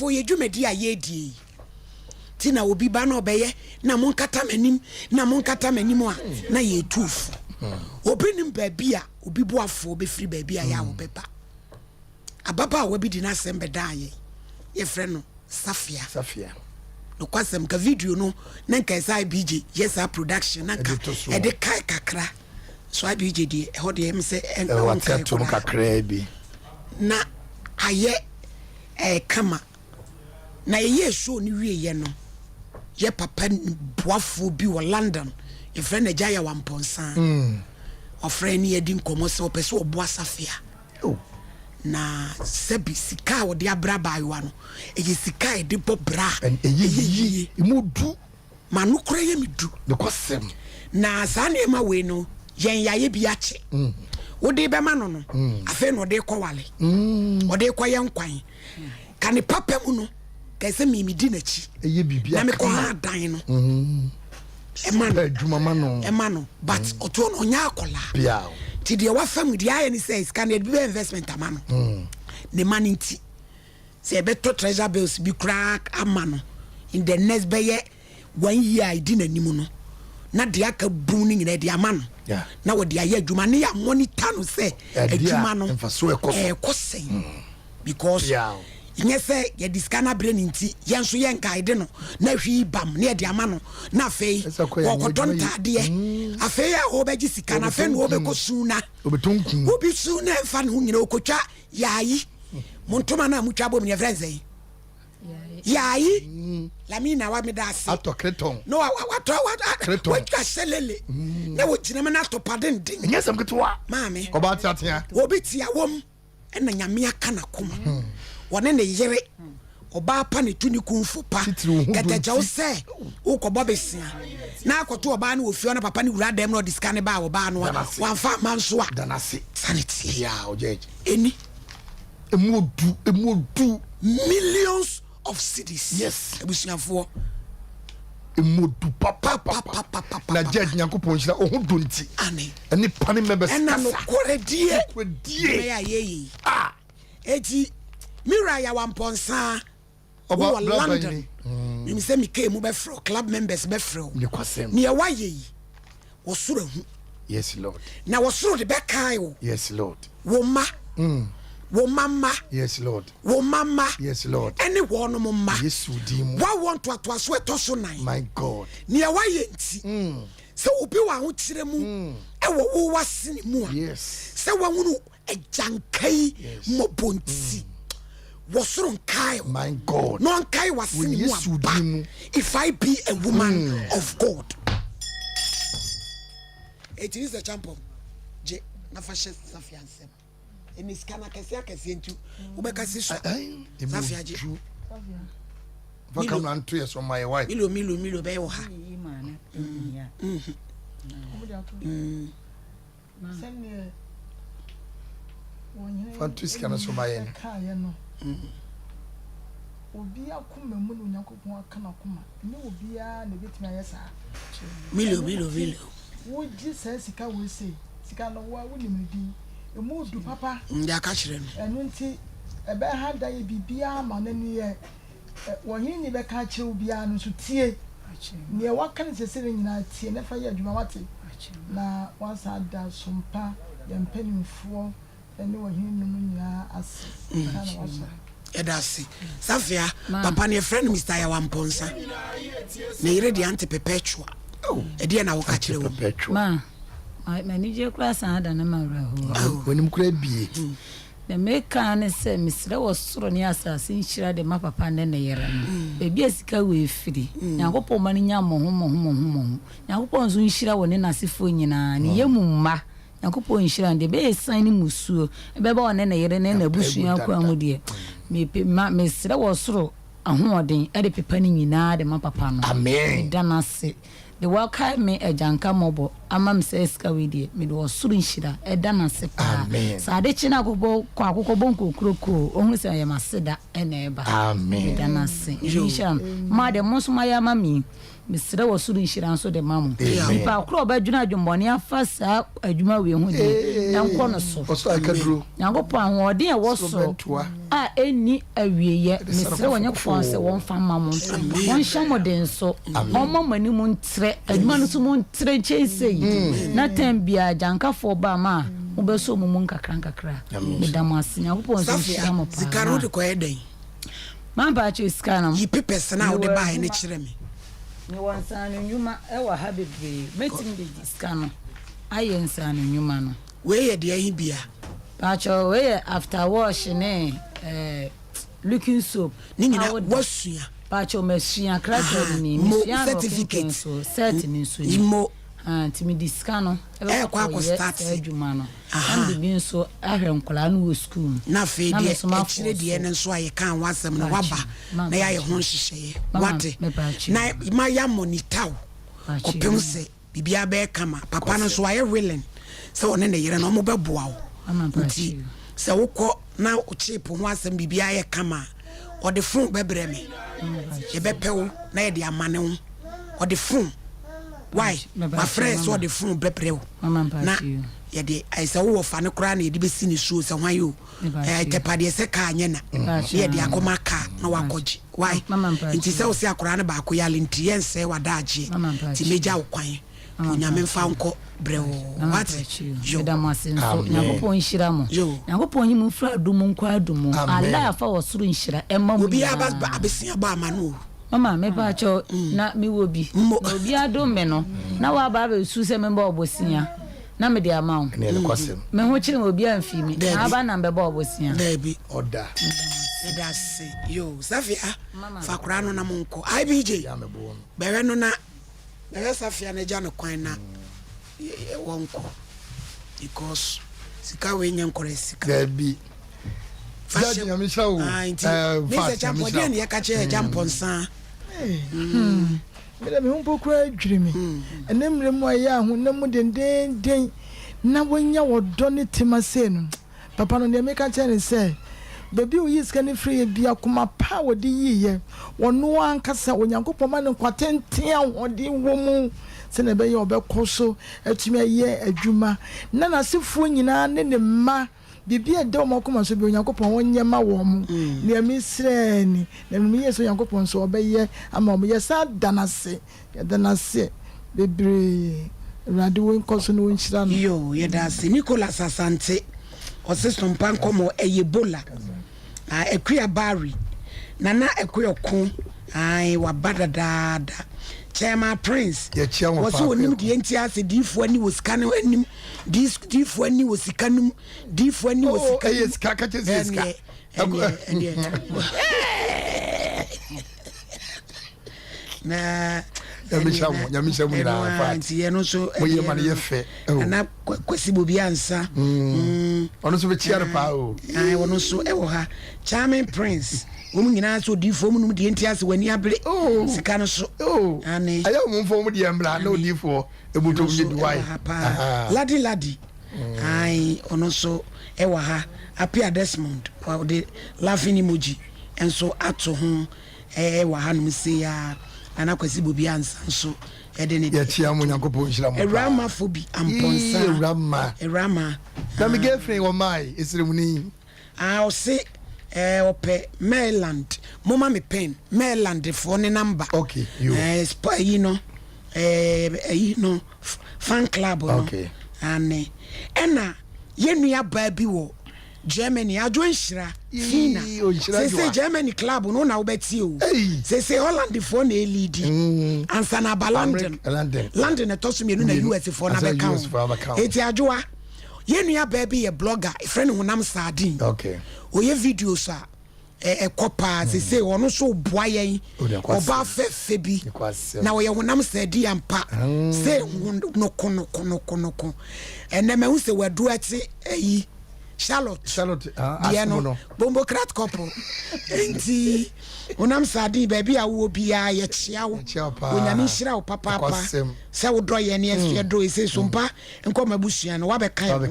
for ye dwumadi a ye di tina obi ba na obeye na monkata manim a na ye tufu obi nim baabi a obi boafo obi free baabi a ya wo beba ababa wa bi di na sembe daaye ye frɛ no Safia no kwasem ka video no na nka sai BJ yes a production na ka e de kai kakra so a BJ di ho de em se en wa teto kakra bi na aye kama na ye show ni wie ye no ye papa boafo bi wo London ye friend Ejaya Wamponsa ofre ni edi nkomo se opese oboa Safia na sebi sika wo de abraba yiwa no eyi sika e de bobra eyi imudu manu kura ye midu de kwasem na sane ma we no yen yaye bi ache wo de be ma no afa no de ko wale wo de ko yen kwan kan papa mu no ka se mi di na chi eye bibia na me ko ha dan no emano but oto no nya akola bia ti de wa fam di aye ni say scan e be investment amano ne man nti se be to treasure bills bi crack amano in the next be 1 year I di nanim no na de aka bu ni nyina de amano na wo de aye adwuma ne ya monitor no say adwuma no ekosen because inye se ye diskana brain nti yenso yen guide no na hwi bam na de amano na fei wokodon tade afei a obeji sika na fei no obeko suna obetonku obi suna fa no nyina okotwa yayi montoma na mutwa bom ne friends yi yayi lamina wa medase atokreton no wa selele na wo jinama na to paden din nyesam ketwa maame obati atia obi tia wom na nyame aka na koma wone ne yere oba pa ne tuni kunfu pa kataja wo se wo ko bobesia na akoto oba na ofio na papa ne wura dem no diskane ba oba no wanfa manso a danase sanity ya ojeje eni emodu millions of cities yes ebusiafo emodu papa na judge nyankopon hira ohodo nti ene pane members ena no koredie me ya yeyi eti Mira ya Wamponsa oba London mi se mi ke mu be fro club members be fro ni kwasem ni e waye yi wo suro hu yes lord na wo suro de be kai wo yes lord wo ma wo mama yes lord wo mama yes lord any wo no mama yes udim wa want to aso etoso nan my god ni e waye nti se obi wa ho kire mu e wo wasini mu a yes se wa hunu ejankai mobonti wasron kai my god non kai wasini mu if I be a woman of God it is a champion je na fashe Safia nsem eni skana kese ntu ubeka si so Safia je vaka na ntu yeso my wife milo be wo ha senne fantastic kana so mayen obi akoma mu no Nyankopon aka na koma ne obi a na betimi ayesa milo wo ji sika wo se sika no wa wo nimedi emu du papa ya ka kire no enu nti ebe ha da ye bibia ma na ni ye wo hin ni be ka kire obi a no so tie ne wa kan se nyina tie ne fa ye adwuma wate na wansa da sompa ya mpanimfo ene wo hin no nyina ase kana wasa edasi Safia papa ne friend Mr. Ya Wamponsa ne yire di anti perpetual edi na wo ka kire wo ma nije kura san da na mawra ho wonim kura bie the meka ne se misre wo soro ne asase nhira de ma papa ne ne yere no bebi asika we firi Nyankopon ma ne nya mo Nyankopon so nhira wo ne nasefo nyina ne yemumma Nyankopon nhira de be san ne musuo be ba one ne yere ne na busua kwa mu de misre wo soro ahoden e de pepa ne nyina de ma papa no amen danase the welcome me ejanka mobo ama me say ska we die me do osuru nhira eda na se pa sa de chi na gobo kwa akokobon kokroko ohun se ya maseda ena eba amen eda na se nhira ma de mo so ma ya mami misre osuru nhira so de mamu pa akro obadwuna adwumbone afa sa adwuma we hu de na nko no so oso akaduro nyagopo ahode e wo so a eni awieye misre wonya ko se won fa mamu won hyamoden so omo mani mu ntre adwuma no so mu ntre chese na tambia jankafo ba ma ubeso mu nkakra medamase nyagopo nso hyiamo pa zikaro de ko eden mamba acho iskana yi pepes na wo de ba he ne kire me ni wansanu nyuma e wa ha bebre metim de iskano ayensanu nyuma no we ye de ahi bia acho we after wash ne looking soap ni nyina wasua acho mesua cracker ni mesua certificate so set ni so imo timi diskano e kwa ko start adwuma no am bi nso ahwe nkola no wo school na fe de e kire de ne nso aye kan wasem no waba na ya ye ho hyehyeye wate na ma ya monitor ko pemse bibia be kama papa no so aye willing se one ne yere no mo beboa wo nti se wokọ na o chip ho asem bibia ye kama o de fun bebre me ye bepewo na ye de amane wo o de fun why my friends what the phone bebreu na ye de I say wo fa ne kra na ye de besi ne suo se hwan yo tepade se ka anye na ye de akoma ka na wakoji why nti se wo se akra na ba ko yale nti ye nse wadaje ti meja wo kwan onyame mfa nko breu what yo damase nso nyakopon hira mo nyakopon nyi mu fra dumu nko adumu ala afa wo suru nhira emma mu obi abesia ba amanu mama me ba cho na mi wo bi obi adom me no na wa ba be su se me ba obosia na me de amawo ne le kwasem me ho kire obi amfi mi na ba na be ba obosia na bi oda edase yo Safia fa kura no na monko IBJ bewe no na bewe Safia na ja no kwan na wonko because sika we nyen kore sika da bi Jadi ya mishawo Mr. Champo dia ne yakache champonsa me humpo kura adwiri me enemre mu aya hu na mu den na wonya wodo ne temase no papa no ne me ka che ne se baby o yiska ne free bia kuma pa wodi yiye wono ankasa onyankopɔ ma ne kwatenten wodi wo mu se ne be ye obekɔ atumi aye adwuma na nasefo nyina ne ma bibia de o makoma so bi onyankopon wonyema wo mu ne amisreni na me yeso onyankopon so obeye ama mo yesa danase bebre radi won koso no nchira no yo ye dase Nicholas Asante o se Sompa Nkomo Ebola ekuya bari nana ekuya ko wa badadada Chairman Prince was so nim the entiase difo ani wosikane anim difo ani wosikane difo ani wosikane yes kaka cheska na nyamisha mu na fa anti ye no so mo ye mane ye fe na kwasi bobi ansa ono so be chiare pa o ai wono so e wo ha Chairman Prince womu nyina so difo mu num de entiase wani abere sika no so ani aya mo mfo mu de embra na odifo ebuto mu de wai ladi ai ono so e wo ha Apia Desmond wa de laughing emoji enso ato ho e wo ha no se ya ana kwasi bobi ansa nso e de ne ya chia mo nyankopon hira mo erama fobi amponsa erama na me girlfriend wo mai esire mu ni o se ope Maryland mama me pen Maryland for ne number okay you you know fan club no okay ane ena yenua ba bi wo Germany adwo nhira fina say Germany club no na obeti o say Holland for na lead ansa na London e toso me no na US for na be count eti adwoa yenua ba bi ye blogger friend hunam sardine okay oye videos a kopa say ono so boa yen oba fefe bi na oye hunam sadi ampa say no kono ene me hu se wadu ati Charlotte no bombo crat couple enti onam sadi baby a wo bia ye chia wo onyame hira wo papa se wo dro ye ne afie dro ese sompa enko mabusua no wa be kan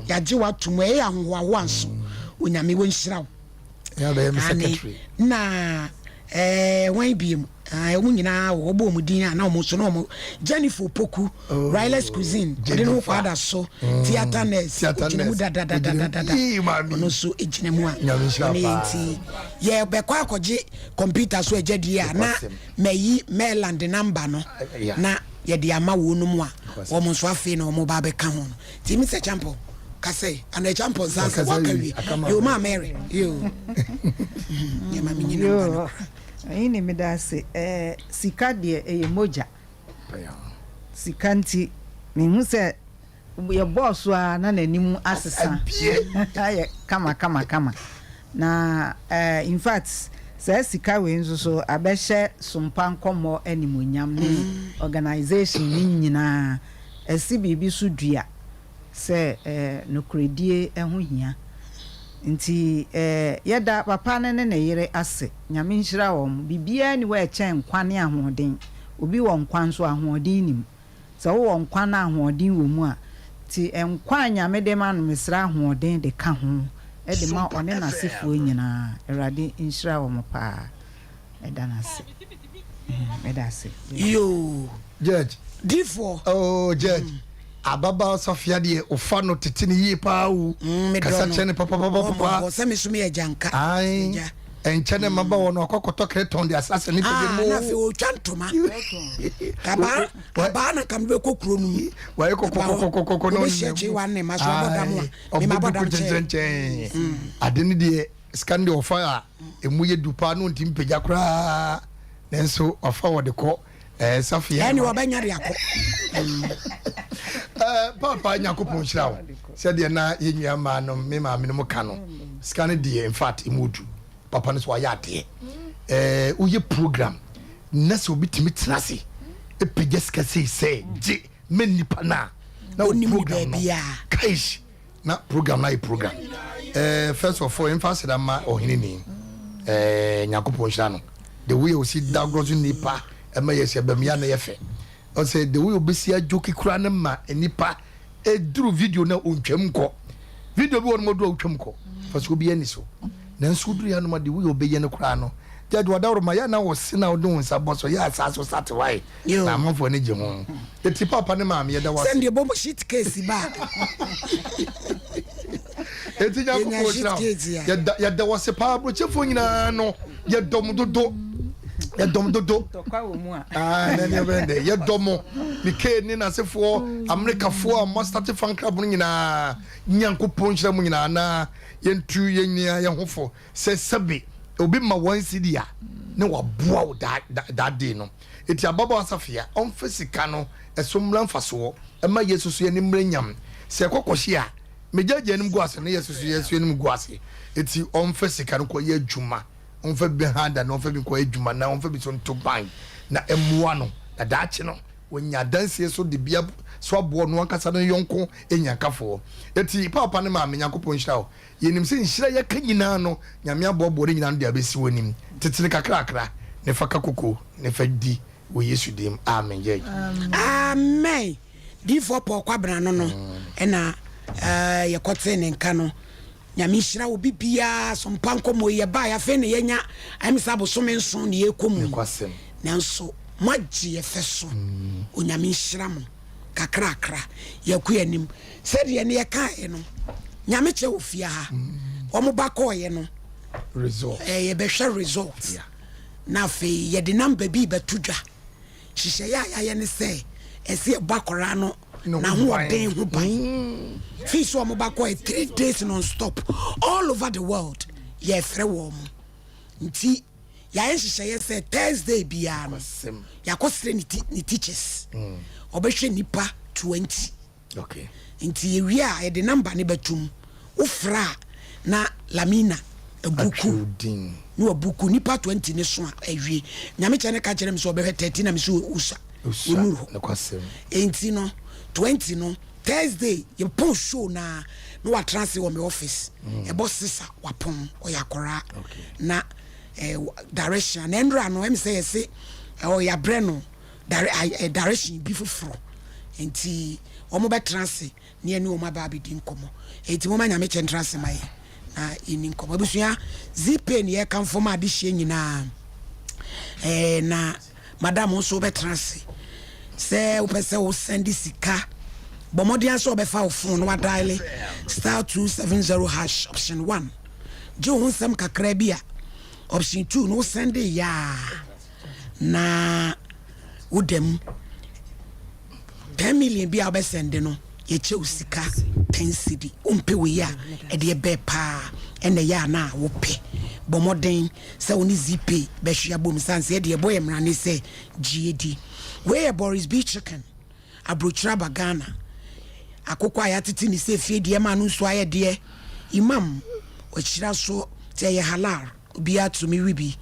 ya je wa tumu e ahwa wo anso onyame wo hira wo ya be me secretary na wan biem wo nyina wo bo mu din na mo so no mo Jennifer Poku Riley's Cuisine de no father so theater nurse ejinemu da no so ejinemu a nti ye be kwa akoje computer so ejedi a na mayi Maryland number no na ye de ama wo no mu a wo mo so afi na wo ba be ka ho ti mi se champo kase and a champo zansa wakawi yo ma Mary yo ye ma mi nyina ini medase sika de moja sikanti me hu se ye boss a na nanim asesa aye kama na in fact say sika we nso so abehye Sompa Nkomo animonyam ni organization ni nyina esi bibi so dua se no kredie eho hia nti yeda papa ne yere ase nyame nhira wo bibia ni we chen kwane ahoden obi wo nkwan so ahoden nim se wo nkwan ahoden wo mu a ti enkwan nyame de ma no mesra ahoden de ka ho e de ma one na sefo nyina erade nhira wo pa eda na se eda se yo Judge D4 oh Judge ababa Sofia de ofa no tetene yi pa wu kasa chene papa se me sumi ejanka ai enchene maba wono akokoto kreton de asase ni pede mo na fe o twantoma aba na kambe kokuro nu wa kokoko no ni shechi wan ma so boda mo me ma boda che adeni de skande ofa a emuye dupa no ntim pegya kra nenso ofa wo de ko Sofia ani wabanya de akọ papa nyakopon hirawo said na yenua ma no me ma me no ka no scan de in fact imudu papa no so ayade uye program na so bitimi trase epegya say je menipa na program bia kaish na program na program first of all emphasis da ma ohini ni nyakopon hira no the way we see that grows nipa ema yesi abamia na yefe o say the way obesi ajoki kura na ma enipa eduru video na ontwam ko video bi won mo do ontwam ko faso obi ani so na nso duru ya no ma the way obeye ne kura no jadu wadawro ma ya na wo se na odun nsa boso ya asaso satwai na amfo ne je ho eti papa ne ma me da wa send the bomb shit case ba eti ja ko shira ya da wa se pa bro chefo nyina no ya dom dodo kwa wo mu a na ne bende ye domo ni ke ni na sefo America fo a start fan club no nyina nyankopon hira mu nyina na yentu yenya ye hofo se sebe obi ma wan sidia ne wa boa wo da day no eti ababa asafia on fasika no esomran faso e ma yesusu ye ni mranyam se kokohye a mejaje nim guase ne yesusu yesu nim guase eti on fasika no ko ye adwuma on fa behind and on fa bi ko adwuma na on fa bi so to ban na emua no na daache no wonya dansie so de bia so abo no ankasa no yonko enyakafo eti papa ne ma menyakopon hira o yenim se nhira ye kanyina no nyame abobore nyina no de abesi wonim tetene kakrakra ne fa kakoko ne fa di wo Yesu dim amen ye amen di fo pokwa bra no no na ye kote ne nka no nyame hira obi bia Sompa Nkomo ye ba ya fe ne yenya amisa bosome nso ne yekomu nanso magye efeso onyame hira mo kakrakra yakuanim sede ne yekae no nyame che ofia ha omo bakoye no result ye be hwe result na fe ye de number bi betudwa hihye ya ne se ese bakora no na ho den ho ban fish omo bakoye 3 days non stop all over the world ye frɛ wo mo nti ya hihye ye se Thursday bia no yakosre ni teachers obehwe nipa 20 okay nti ewia ye de number ne batum ufra na lamina ebuku ni obuku nipa 20 ne so a awie nyame kyene ka kyerem so obehwe 13 na me so usa onuru na kwasem enti no 20 no Thursday ye post show na no wa transfer wo me office e bo sisa wapon o yakora na direction na ndra no em say say o ya bre no direction bi foforo enti o mo be transfer ne ani o ma ba bi di nkomo enti mo ma nya me chen transfer mai na ini nkomo busua zipe ne ye kan fo ma de hye nyina na madam so be transfer say o pese o send sika bomodian so be fa o phone wa dial *270# option 1 jo hun sam kakra bia option 2 no send ya na udem 10 million bia be send no ye che usika 10 cedi umpe we ya e de be pa ene ya na wo pe bomodin se oni zipe be hwia bom sanse e de boy mrane se GAD we Boris B chicken abrochira bagana akokwa ya titi ni se fie de ma no so aye de imam o chira so te ye halal bia to me wibi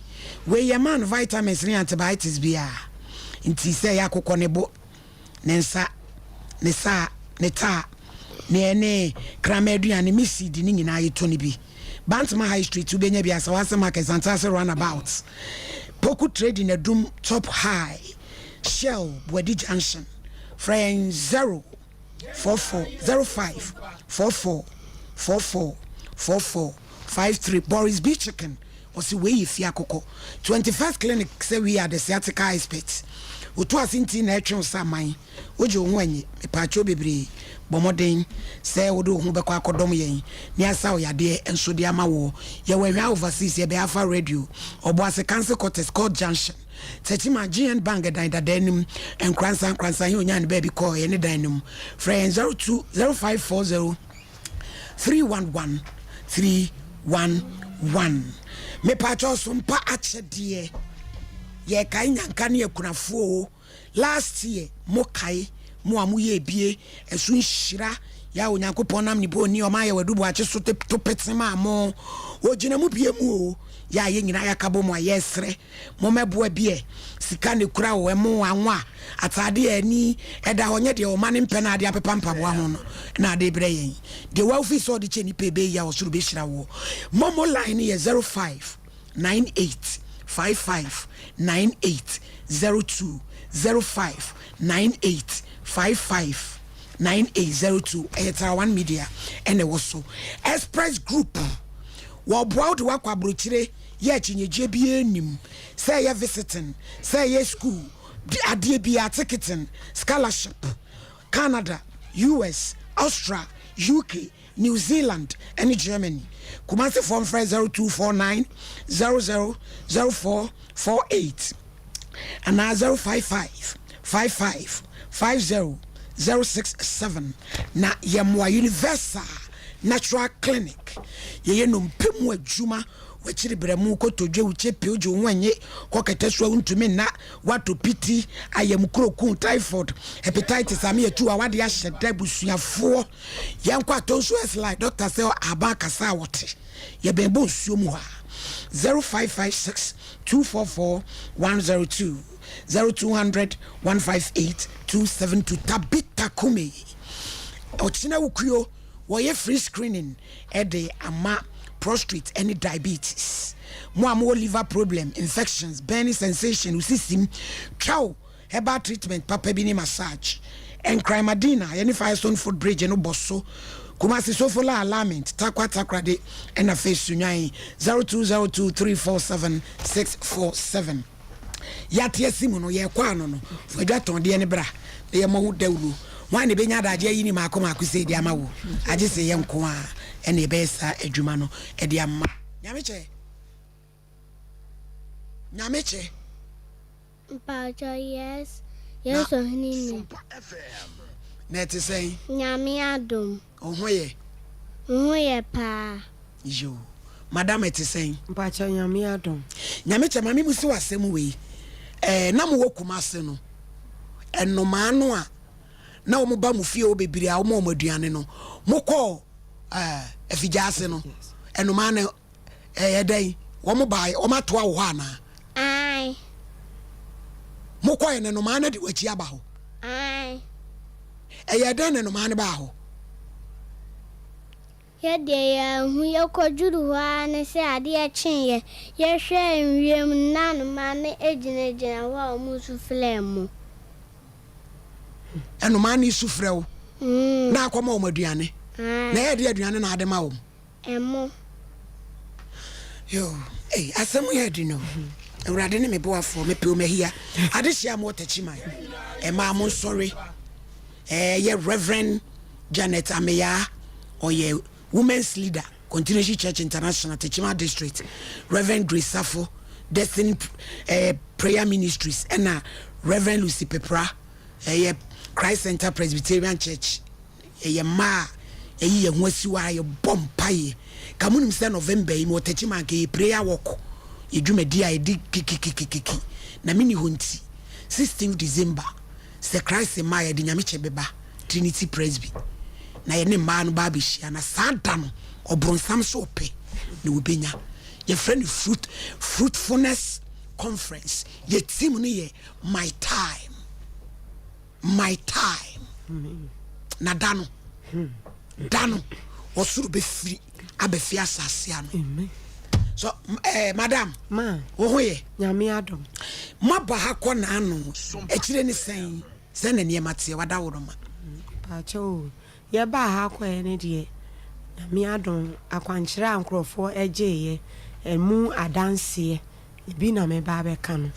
we ye man vitamins ni antibiotics bia nti se ya akokọ ne bo ne nsa ne sa ne ta ne krameduane misi di ni nyina yeto ni bi Bantama High Street ubenya bia sawase market Santase runabout Poku trading a doom top high Shell Bwedi Junction friend 0440544444453 Boris B chicken osi we ifia akoko 21st clinic say we are the sciatica experts oto asinti na etwe saman oje ohun anyi mepacho bebre bomoden say wodo ohun bekọ akodom yen ni asa oyade enso de ama wo ye wehwa overseas ye be afa radio obo ase cancer cortes called junction Tetima GN Bank danim and kransan he onya ne baby call ye ne danim friend 020540 311 311 me pacho Sompa achedie ye kai nyanka ne akunafo last year mo kai mo amuye bie esu nhira ya onyankopon nam ni boni o ma ye wadubu ache so to petima mo ogina mu bie mu o ya ye nyina ya kabo mo ayesre mo meboa bie sika ne kura wo mo anwa atade ani eda honye de o ma ne mpena ade apepampa bo ho no na ade bre yen de wa office o de cheni pebe ya osuru be hira wo momo line ye 05 98 55 98 02 05 98 55 9802 Etara One Media and it was so Express Group wa bout wa kwa brochire ye chinyeje bie nim say ye visiting say ye school adie bia ticketing scholarship Canada US Australia UK New Zealand and Germany Kumasi form friend 0249 000448 and now 055 55 50 067 na yemwa universal natural clinic ye no mpemu adwuma wachiri bremu ko todwe uche piojo nwanye ko keteswa untumi na wato piti ayem kroku typhoid hepatitis ame etu awade ya hyeda busuafo yenkwa tonso slide doctor say abaka sa wote ye bembo nsuo mu ha 0556 244 102 0200 158 272 Tabita Kume Ochina Ukuyo woye free screening ede ama prostate any diabetes mo liver problem infections burning sensation usisim chow herbal treatment papa bini massage and crimadina any Firestone food bridge no bosso Kumasi sofola alignment takwa de and a face sunyan 0202347647 Yatia Simono ye kwano no fodwaton de ne bra ye mo dawlu wan ne benya daje yi ni makoma akuse de amawo age se ye nko a ene be sa adwuma no e de amma nyameche Mpacho yes ohini net say nyame adom ohoye pa yo madam et say Mpacho nyame adom nyameche mami musi wasem we na mo wokumase no enoma no a na wo ba mu fie obebiri a wo aduane no mokọ afijase no enoma na edai wo bai wo matoa wo ana ai mokọ enoma na de wachi aba ho ai eyedan enoma na ba ho ye de hu ye koduru ha ne se ade ye chen ye hwe nwiem nanu ma ne ejina wa mu su flemu eno ma ne su frew na akoma o maduane na ye de aduane na ade ma wo emo yo asem ye di no Urade ne me boafo me pe o mahia ade hia mo tachima ma mo sorry ye Reverend Janet Ameya or ye women's leader Continuation Church International Techima District Reverend Grace Safo Destiny Prayer Ministries and Reverend Lucy Pepra ye Christ Center Presbyterian Church ye ma ye nwasiwa ye bompaye kamunim se November mo Techima ke prayer walk edwumadi a edi kiki na mini honti 16 December se Christ ma ye de nyameche beba Trinity Presby na ye ne ma no ba bihia na sada no obronsam so ope na obenya ye friend fruitfulness conference ye team no ye my time na dano osuru be free abefi asase ano so madam ma wo hoye nyame adom maba ha ko na ano ekire ni sen na ne mate wada wo ma pa cho ye ba ha ko ne de nyame adom akwankyere ankrofo egeye emu adanse bi na me ba be ka no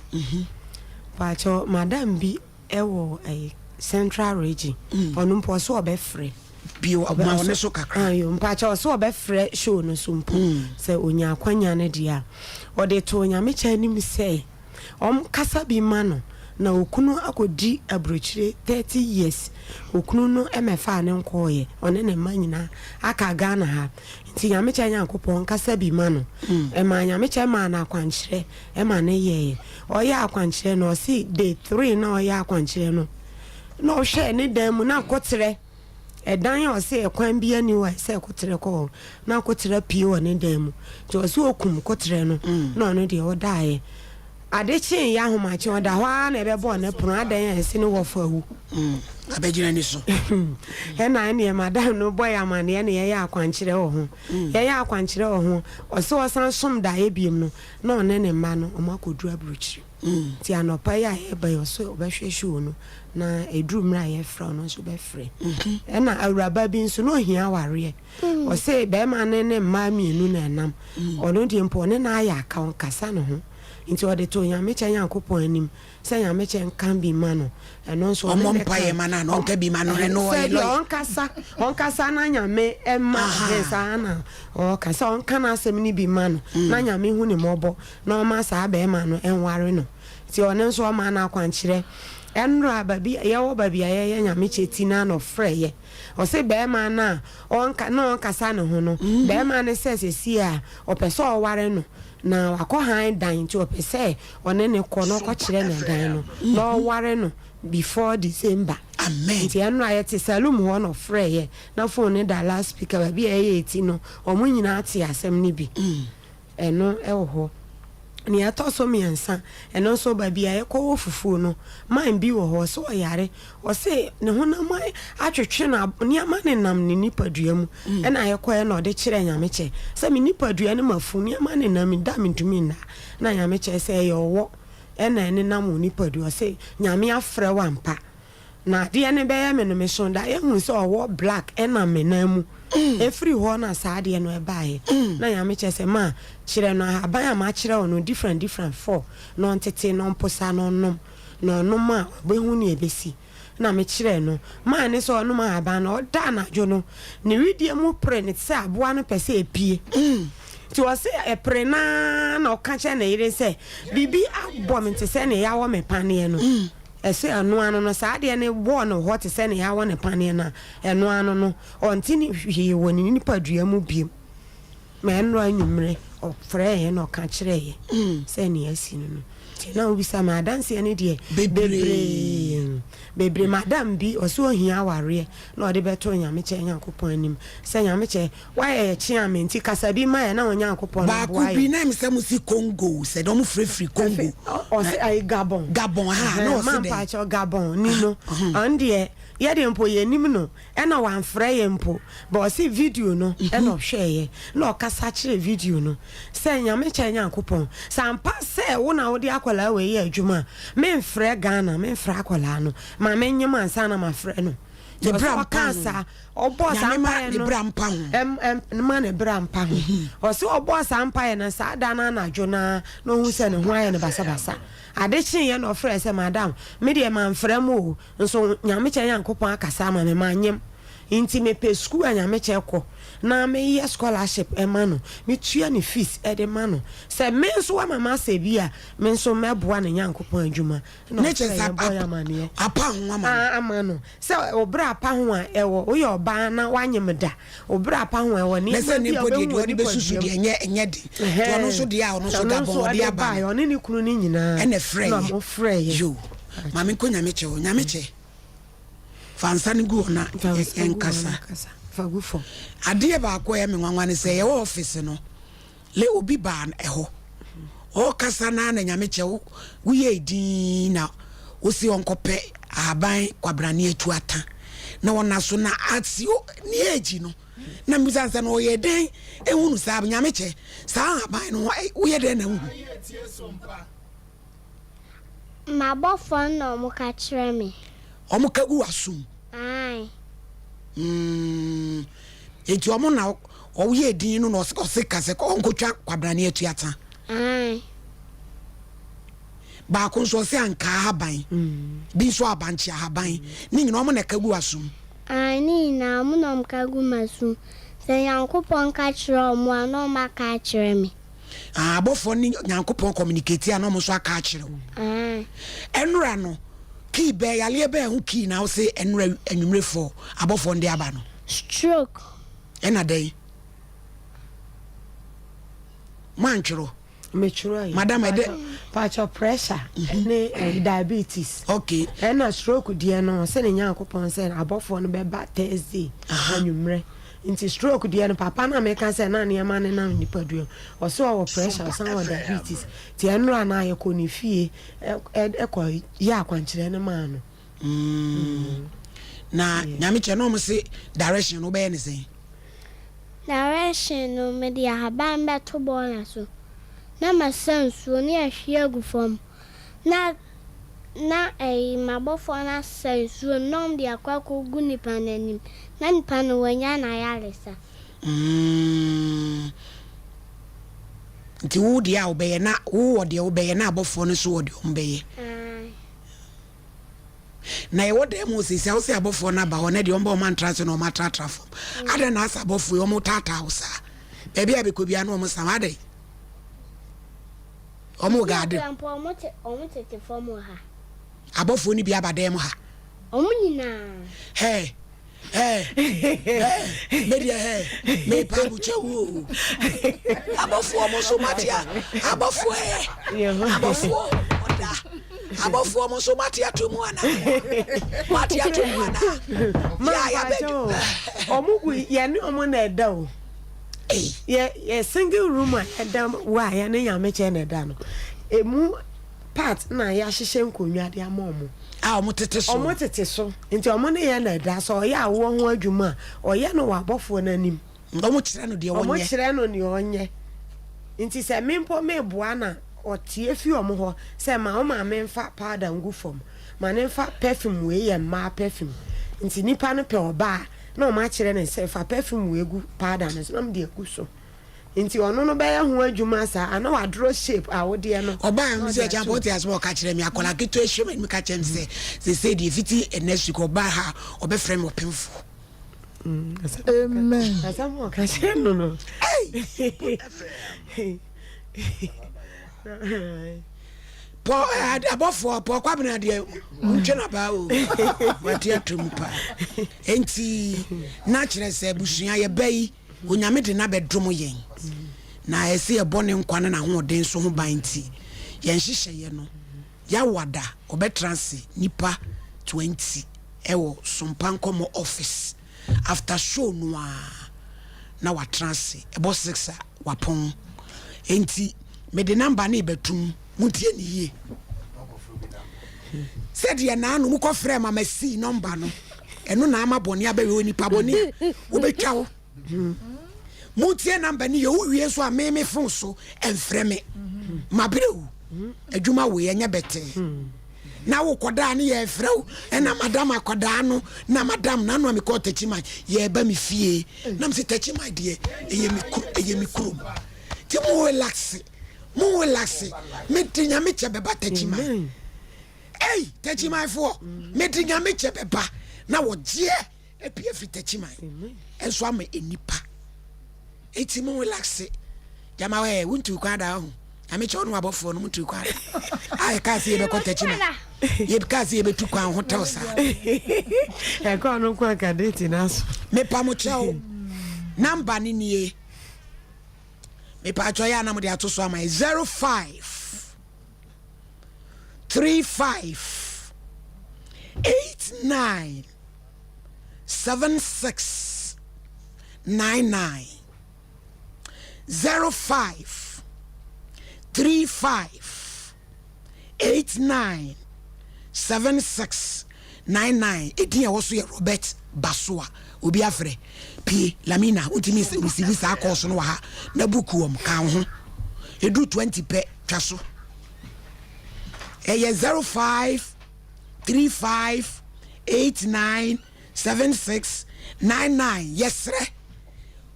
pa cho madam bi ewo central region onu mpo so obefre bio ma wona so kakra ayo mpacha so obefre show no so mpo se onya akwanya ne dia ode to onya mecha nim se kasa bi ma no na okunu akodi abrochire 30 years okunu no emefa ne nkoye one ne manyina aka Ghana ha nti nya mecha nya akopon kasa bi ma no ma nya mecha ma na akwankyere ma ne ye oya akwankyere no si day 3 na oya akwankyere no no hwe ne dan mu na kotere edan ya ose ekwan bia ni wa se kotere ko na kotere pie wo ne dan mu ti o so okum kotere no na ono de odae adechi ya homachi oda hwa na ebe bo ne pru adan ya ese ne wo fawu abegyina ni so na ne madam no boy amane ne ye akwankyere wo ho ye akwankyere wo ho o so osan som da ebiem no na one ne ma no o makodu abruchi ti anopa ya ebe yo so obehwehwe no na edrumra ye fra no so be frɛ na awuraba bi nso no hia ware o se be ma ne ma mienu na nam ono de mpo ne na aya aka kasa no ho nti ode to nya mecha nya akopon anim se nya mecha nkan bi ma no eno nso o mompa ye ma na no nka bi ma no no on kasa na nya me emma hesa na o kasa on kana asem ni bi ma no na nya me hu ni mobo na o ma sa be ma no enware no ti one nso o ma na akwankyere enra babi ye wo babi ye nyame cheti na no freye o se be ma na onka no kasa no ho no be ma ne sesesi a o pese o ware no na akọ han dan ti o pese one ne ko no ko kire na dan no no ware no before December amen ti enra ye ti salum ho no freye na phone da last speaker babi ye eti no o mu nyina ati asem ni bi eno e wo ho ni atoso miensa eno so babia ye ko fufu no man bi wo ho so yare o se ne ho na man atwetwe na ni ama ne nam ne nipadua mu e na ye ko ye na o de kire nyameche se me nipadua ne mafu ni ama ne nam da mentumi na nyameche se ye owo e na ne nam nipadua se nyame afre wampa na de ne be ye me no me so da ye hu se owo black e na me na mu every ho na saade no e bae na ya me chese ma kire no aban ma kire ono different for no ntete no mposa no nom no nom a be hu ne ebesi na me kire no ma ne so no ma aban no da na jo no ne widie mu pre ne se aboa no pese epie ti o se e pre na o ka che na ire se bibi abo me te se ne ya wo me pane no ese anu anu no saade ne wo no hot se ne ya wo ne pane na enu anu no ontini hwie woni ni padua mu biem ma enu anwumre o frɛ ye no ka kire ye se ne asi no ti na obi sa ma dance ne de bebre bebre madam bi oso ohia aware na ode beto nyameche Nyankopon anim se nyameche why chiamenti kasa bi ma na Nyankopon ba ku bi na me se musi Congo se do mu free Congo o se ai Gabon ha no se de man pa Gabon ni no ande ye de mpo ye nim no e na wan frɛ ye mpo ba o se video no e na hwɛ ye na o kasa kire video no se nyameche Nyankopon sampa se wo na wo de akwala we ye adwuma me mfrɛ Ghana me mfrɛ akwala no ma me nyem ansa na ma frɛ no de bra kansa obo sampa no brampa ho ma ne brampa ho o se obo sampa ye na sa da na anadwo na no hu se ne ho aye ne basa ade chin ye no frɛ se madam me de ma mfrɛ mo nso nyameche Nyankopon akasa ma me ma nyem inti me pe school anyameche kɔ na me ye scholarship emano me tua ne fees e de mano se me nso wa mama se bia me nso meboa ne Nyankopon adwuma na che sa apa ho amano se obra apa ho a ewo wo ye oba na wanyem da obra apa ho ewo ni se ni podi de odi besusu de enye de to no so de a ono so Gabon de aba oni ni kunu ni nyina ene frɛ na mo frɛ ye yo mama ko nyameche fansa ni gu na enkasa fagufo ade ba ko ya me nwanwa ne se ye office no le obi ba eho o kasa na nyameche wo ye din na wo si onkope aban kwabrane atu ata na wona so na atio ni eji no na mbisansa no ye den ehunu sa nyameche sa aban no wo ye den na hu ma bofon no mo ka kire me o mo ka gu asum ai eti omo na o ye din no o se kase ko nkotwa kwabrane atu ata ba ko so se anka haban bi so abanchi haban ni nyina omo na ka gu asum ai ni na mo no ka gu masum se Nyankopon ka kire omo ano ma ka kire me abofo ni Nyankopon communicate ana omo so aka kire enura no ki be yale be hu ki na wo se enura anwumre for abofo ndi aba no stroke ena dey manchuro mechuro madam ede pacho pressure ne diabetes okay ena stroke die no se ne Nyankopon se abofo no be ba Thursday anwumre inti stroke die no papa na me kan se na ne ma ne na nipadua o so o pressure san o diabetes ti enura na ye ko ni fie e ko ya kwankire ne ma no na nyameche no mo se direction no be ne say direction no me dia haban beto bona so na ma sensu ni ahwe agufom na mabofo na sensu nom dia kwako gu nipa nanim na nipa no wanya na yalesa nti wo dia obeye na wo de obeye na abofo no so wo de ombeye na ye wo de mo se se abofo na ba ho na de omba o man trans no ma tratra fom ada na asa abofo yo mo tata hosa bebia be ko bia no mo sama ade omo gade omo tete fom ha abofo ni bia badem ha omo nyina media me pabu chewu abofo omo so matia abofo oda abofo omo so matia to mu ana ya be omo gu ye ni omo na eda o ye single room eda wa ya ne Nyameche na eda no emu part na ya hihye nkonwa de amomo omo tete so nti omo ne ye na eda so ya awo ho adwuma oye no wa abofo na nim omo kire no de wonye omo kire no ne onye nti se mempo meboa na otie fi omo ho se ma o ma memfa powder ngu fom ma ne mfa perfume we ye ma perfume nti nipa no pe oba na o ma kire ne se fa perfume we gu powder no so na me gu so nti ono no be ya ho adwuma sa ana wa draw shape a wo de no oba am se jambo ti asmo ka kire me akola keto ehwe me ka kire me se di fiti next week oba ha obe frame opemfo amen asamo ka kire no po abofo po kwabena de ntwe na ba o wati atumpa enti na kire se busua ye bai onyame de na bedrom yen na ese ye bone nkwane na ho den so ho banti yen hihye ye no ya wada obetranse nipa 20 ewo Sompa Nkomo office after show no na wa transe ebo 6 wapon enti me de number na betum mutie ni ye said ye na no mu ko frɛ mama si number no eno na ama boni abewe oni pa boni wo betwa wo mutie number ni ye wo wie so a me phone so enfrɛ me mabrewu adwuma wo ye nya bete na wo koda ne ye frɛw ena madam akoda no na madam na no me ko tachima ye ba me fie na me tachima de eye mi kuro ti mo relax me tinya me che beba tachima hey tachima fo me tinya me che beba na wo je epie fi tachima enso am enipa eti mo relax jama we wuntu kwada ho ame che onu abofo no mutu kwada ai ka se be ko tachima ye because ye betu kwan hotel sa e ko no kwa kadeti naso me pa mo chao number ni nie me pa cho ya na mo de atoso ama 05 35 89 76 99 05 35 89 7699 edia wo so ye Robert Basua obi afre pie Lamina utimi receive sa course no ha na buku wom kan ho edu 20 pe twa so eye 05 35 89 76 99 yesre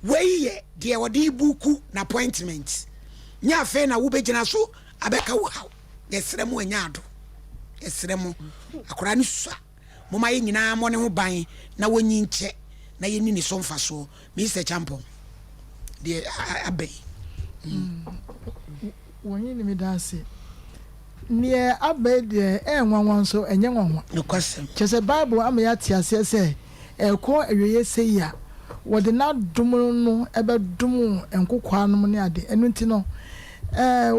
weye de wodi buku na appointment nya fe na wo begina so abeka wo ha yesre mu anya ado esremu akora ni sua moma ye nyina mo ne ho ban na wonyi nche na ye ni so mfa so Mr. Champion de abey wonyi ni midase ne abey de enwanwan so enye nwanwa no kwasem chese Bible am ya tiase se eko eweye seya wode na dum no ebe dum enkokwa no ne ade enu nti no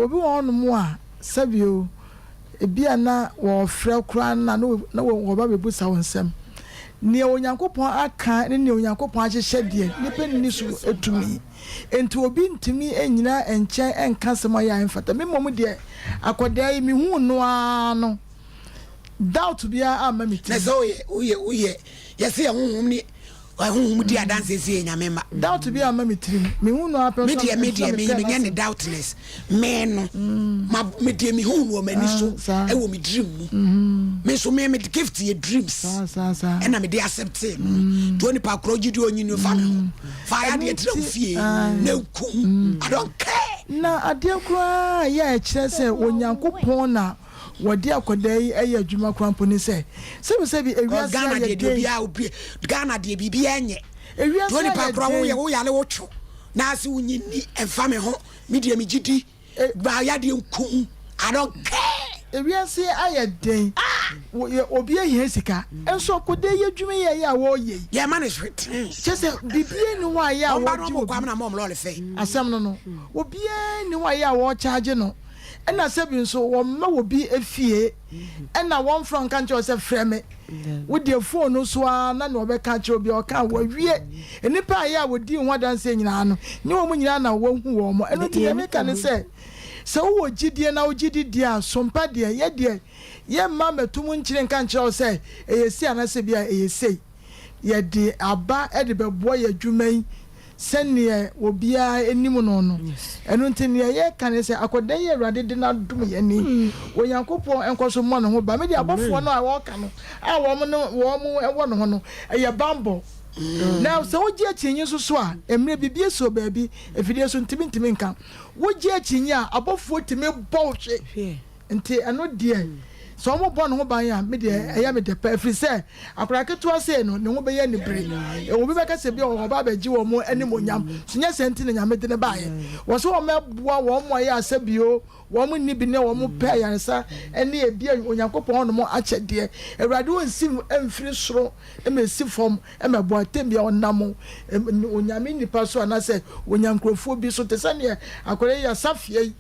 obi won no a sabio ebia na wo frɛ kura na wo ba bebusa wonsem ne onyankopon aka ne onyankopon ahyehye de nipa ni so etumi enti obi ntumi enyina enkyɛn enka sema ya mfata memom de akoda yi mi hu no ano doubt bia ama mi ti na so oye yesi ya honhom ni honhom di adanse esi nyame ma doubt bia ama mi ti mi hu no apɛ so media me nya doubtness me no ma media mi hu no mani so e wo mi dream mu me so me gift ye dreams and na me dey accept him to oni pa kroji di onyi no fa me fa ya de tram fie na kum I don't care na ade kura ya ekire se onyankopon na wodi akoda yi eye adwuma krampo ni se bi ewiase Ghana de bia obi Ghana de bibia enye ewiase to ni pa kro wo ye wo yale wo twu na ase unyi ni emfa me ho media me gidi ba ya de nkum I don't care ewiase ayeden obi ehia sika enso akoda yi adwuma ye ya wo ye ye man is written chese bibia ni wa ya wo di wo kwam na mom lo le fe asem no obi ni wa ya wo charge no ena sebi nso wo ma wo bi efie ena won from kan che se freme wo de phone no so na na obeka che obi o kan wo wie enipa ya wo di ho danse nyina no ni wo mu nyina na wo hu wo mo eno ti me kan se wo gidie na wo gidi dia sompa dia ye ma metum nkyire kan che o se eyesi anase bia eyesi ye de aba e de bebo ye dwuman sene obia enim no eno ntene ye kan se akoda ye Awurade de na dum ye ni onyankopon enkoso mo no ho ba me de abofo no a wo ka no a wo mo ewo no ho no ye bambo now so wo je chinyi so a emre bibie so baabi efide so ntimi nka wo je chinyi a abofo timi bɔhwe nti eno de so mo bɔ no ho ban ya me de eya me de pa free say akora keto say no ne ho be ya ni bre e wo bi be ka se bi o ba ba gi wo mo anim onyam so nya senti ne nyame de ne ba ye wo so wo meboa wo mo ya asabio wo mo ni bi ne wo mo pa ya nsa ene e bi onyankopɔn no mo ache de Awurade won si emfiri soro e me si fom e me boa tem bia onam onyame nipa so ana se onyankrofo bi so te sane akora ya safie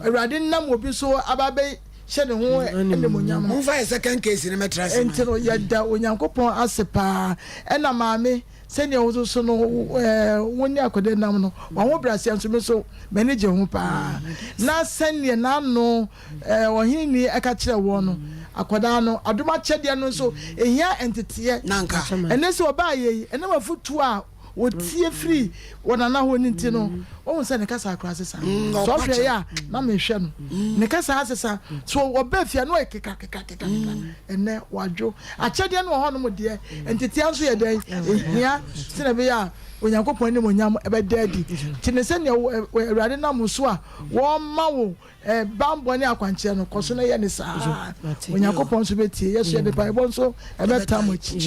Awurade nam obi so ababe hyɛ ne ho animonyam no mfa second case ne metra se enti no yɛda onyankopɔn ase paa ɛna maame sɛnea wo so no woni akɔde nam no wɔn brase nso me so m'ani gye ho paa na sɛnea n'ano ɔhene ɛka kyerɛ wɔn no akɔda no adoma kyɛdeɛ no nso ehia entiteɛ nanka ɛne sɛ ɔbaa yɛ ɛna mafutu a wotie free wonana ho ni nti no ohun sɛ ne kasa akora sesa so hwɛ ya na me hwɛ no ne kasa asesa so oba fia no ekeka ene wadwo akyɛdeɛ no ho no mo de entitia nso yɛ dan ehia sɛ be ya onyankopɔn ne monyam ɛbɛda adi ti ne sɛ ne awurade na mo so a wɔn ma wo bambɔ ne akwankyerɛ no kɔ so na yɛ ne saa onyankopɔn so betie yesu yɛ de pa ɛbɔ nso ɛbɛta mo chi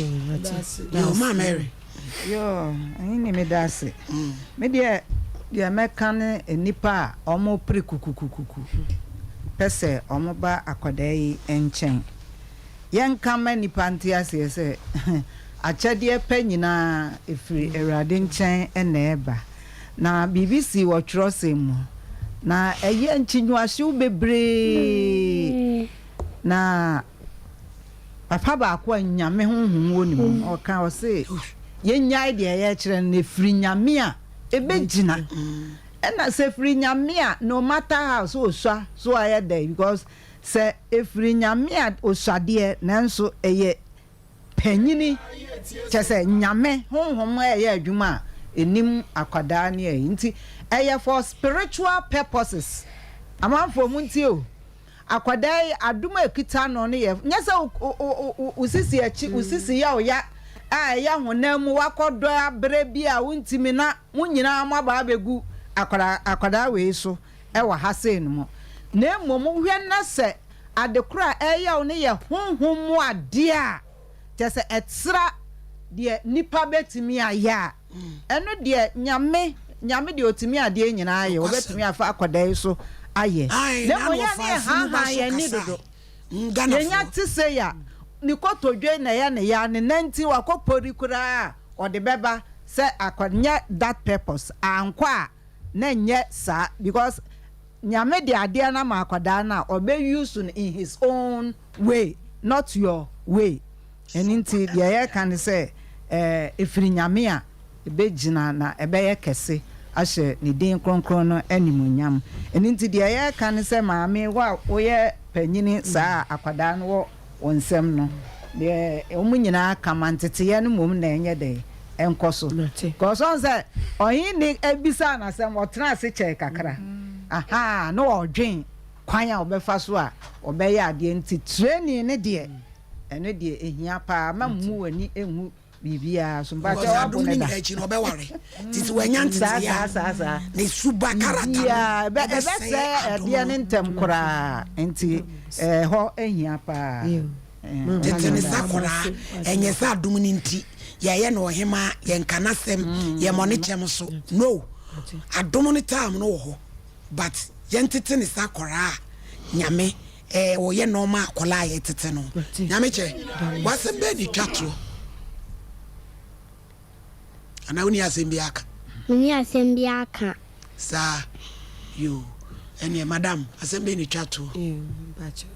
yo ma Mary yo ni me dase me de meka ne nipa a omo pre kukukukuku pese omo ba akoda yi enchen yenka ma nipa ntiase se akyɛdeɛ pɛ nyinaa efiri Awurade nkyɛn ɛna ɛba na BBC wɔtwerɛ sɛ mu na ɛyɛ nkyinwahyew bebree na papa baako anyame honhom wɔ ne mu ɔka ɔse yɛnyae deɛ ɛyɛ kyerɛ no efiri nyame a ebegyina ɛna sɛ efiri nyame a no matter how so osua so ayɛ there because sɛ efiri nyame a osuadeɛ nanso ɛyɛ panyini kyese nyame honhom ɛyɛ adwuma a enim akwadaa ne ɛyi nti ɛyɛ for spiritual purposes amanfo mu nti o akwadaa yi aduma ekita no ne yɛ nyɛ sɛ usisi achi usisi ya oya a ɛyɛ honam mu wakɔdɔ abrɛ bi a wontimi na munyina amaba abegu akwadaa wei so ɛwɔ ha sei no mu na mmom hwɛ na sɛ adekora ɛyɛ wo ne yɛ honhom mu ade a kyese ɛtsra de nipa betimi aya eno de nyame de otimi ade nyina aye obetimi afa akoda yi so aye le moya ne ha ye ni dodo yenya tise ya ni kotodwe na ya ne nanti wakopori kura o de beba se akonya that purpose ankwa na nye sa because nyame de ade na ma akoda na obe use in his own way not your way eninti de ya kan se efiri nyame a ebegyina na ebeye kese ahye ne din kronkron no animunyam eninti de ya kan se maame wa woye panyini saa akwada no wo nsem no de omunyina kamantete ye no mom na enye de enkoso cause on say oyin ni ebisa na sem otena ase che kakra aha no odwen kwan a obefa so a obeye ade nti training ne de ene de ehia pa mamu wani enhu bibia so mba wa bone da echi no be ware titi wanya ntiti ya ne suba karata ya be se de ne ntem kora enti ho ehia pa titi ne sakora enye sa adum ni nti ye no hema ye nkanasem ye mone chem so no adum ni time no ho but ye ntiti ne sakora nyame oye no ma akola ye tete no nyame che wase be ni twato ana uni asembi aka muni asembi aka sa you ene madam asembi ni twato bacho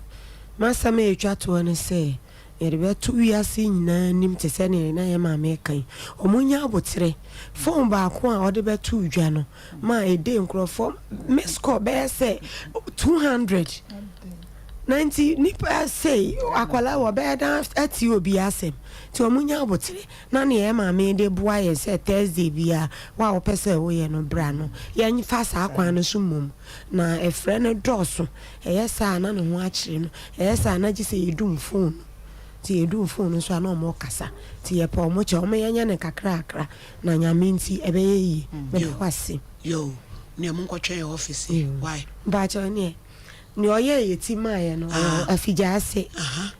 masa me twato ne se yerebe tu wiase nyina nim te se ne na ye ma me kan omunya abotre phone ba ko a ode be tu dwa no ma ede nkrofo me score be se 200 90 nipa say akwala wo be dan ati obi asem ti omunya abotre na ne e ma me de boa ye se Thursday bia wa wo pese wo ye no bra no ye nfa sa akwan no so mum na e frɛ no doso e yesa na ne ho akire no e yesa na gise yedum phone ti yedum phone so na mo kasa ti ye pa mo che o me yanya ne kakra akra na nyame nti e be yi me kwase yo ne mo nkotwe office why ba cha ne ni oye yeti maye no afija ase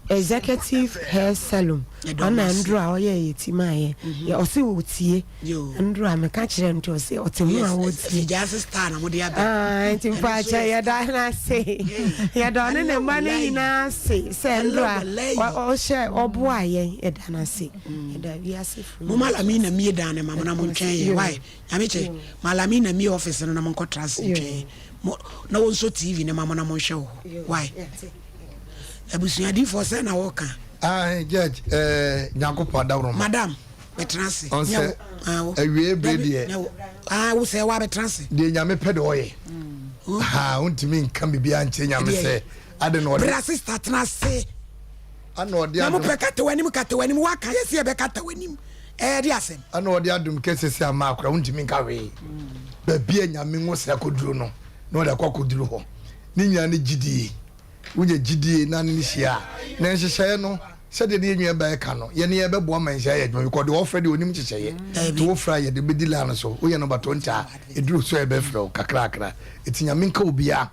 executive hair salon ana ndra oye yeti maye ya osi wotie ndra me ka kire nti osi otemu a wotie afija ase star na mo de aba nti mfa cha ya da na se ya da ne mane ina se se ndra o she obo aye e da na se e da wi ase fu mo malami na mi da ne mama na mo ntwen ye why ameche malami na mi office no na mo nkotrase ntwen na wonso TV ne mama na mo hwe why Abusua for say na woka. Judge Nyankopo Adawro. Madam, betrance. Onse awie brede wo say wa betrance. De nyame pede oye. Untimi nka bibia nche nyame se ade no bra sister trance. Ana odi adum. Na mo pekata wanim waka yesi e bekata wanim. Di asem. Ana odi adum kesese ama akura untimi nka we. Ba bia nyame ngo se akoduro no. Na odi akoduro ho. Ni nya ne gidie. Unye gidie na ne hia. Na nhyehyɛ no sɛde ne nwa ba ka no ye ne ye bɛboa man hia ye dwon ko de ofre de onim hyehyɛ to ofra ye de bedila no so wo ye no bato nta eduru so e be frɛ kakra etinya menka obia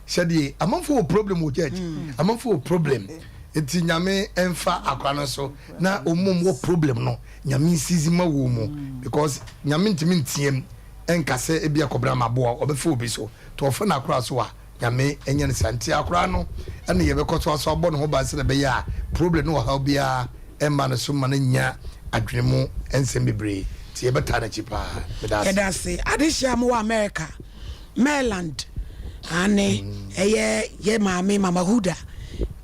sɛde amanfo problem o church amanfo problem etinya me emfa akwa no so na omom wo problem no nyame sizima wo mu because nyame ntimi ntiem enkase ebia kobra maboa obɛfa obi so to ofra na akra so a nyame enye ne santi akra no ene ye bekoto aso abɔ no ho ba se na be ya problem no ha bia emma no so ma na nya adwemu ensem bebre ti ye beta na chipa bedase adehia mo America Maryland ane ye mama Huda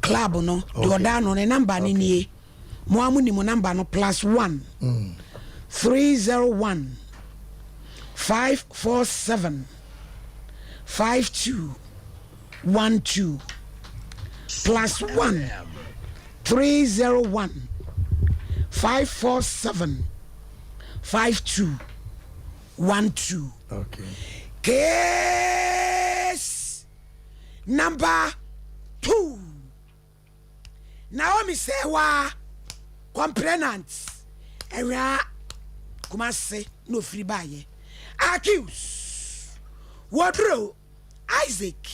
club no do no ne number ni nie mo amuni mo number no +1 301 547 5212 +1 301 547 5212. Okay. Case number 2. Naomi Sewa complainants era Kumase no free buy. Accuse Wodro Isaac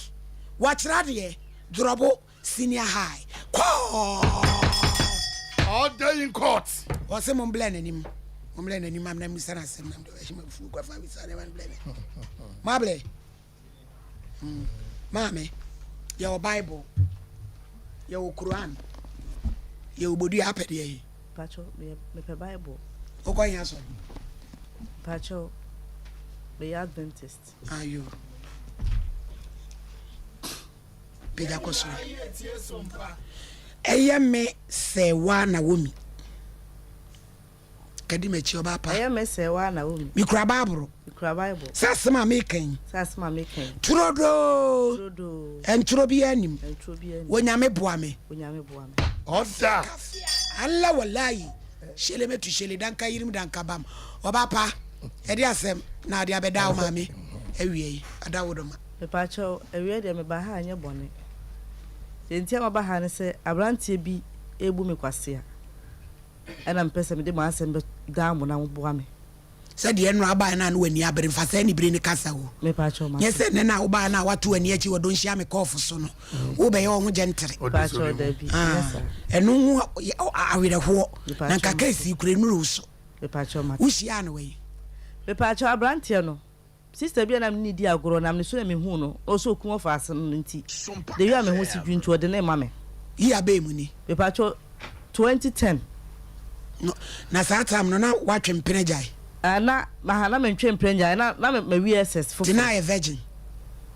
Watradie Drobo Senior High. All day in court. What's him blending him? I'm blending him. I'm not Mr. Sam. I'm Mable. Mammy, your Bible, your Quran, your body up at ye. Pacho, me Bible. Okay, yes, Pacho, the Adventist. Are you? Pegacoso. Me say one a woman. Kadimechi oba pa. Me say one a woman. Mikra Bible. Sasma making. Trodo. And Trobianim. Wonyame boame. Oda. Allah wallahi. Shele me to shele danka yirim danka bam. Oba pa. Edi asem na dia beda o mame. Ewie adawodoma. Me pacho ewie de me ba ha anya bone. Enti ama ba ha ne se abrantie bi ebu me kwase a. Ana mpese me de ma asem be da mo na mo boa me. Said the enra ba na no wani abere fa se ni bire ni kasa wo. Me pacho ma. Yes ne na wo ba na watu wani achi wo don hia me kofu so no. Wo be ye wo gentle. Pacho da bi. Yes. Enu awere ho. Na kaka si kure nu ro so. Me pacho ma. Wo hia no we. Me pacho abrantie no. Sister bi na me di agoro na me so me hu no. O so kuma fa ase no nti. De wi a me hu si dwintu o de na ma me. Yi abe mu ni. Me pacho 2010. No. Na sa time no na watwe mpene jai. Na mahana me ntwe mprenja na me WSS for deny a virgin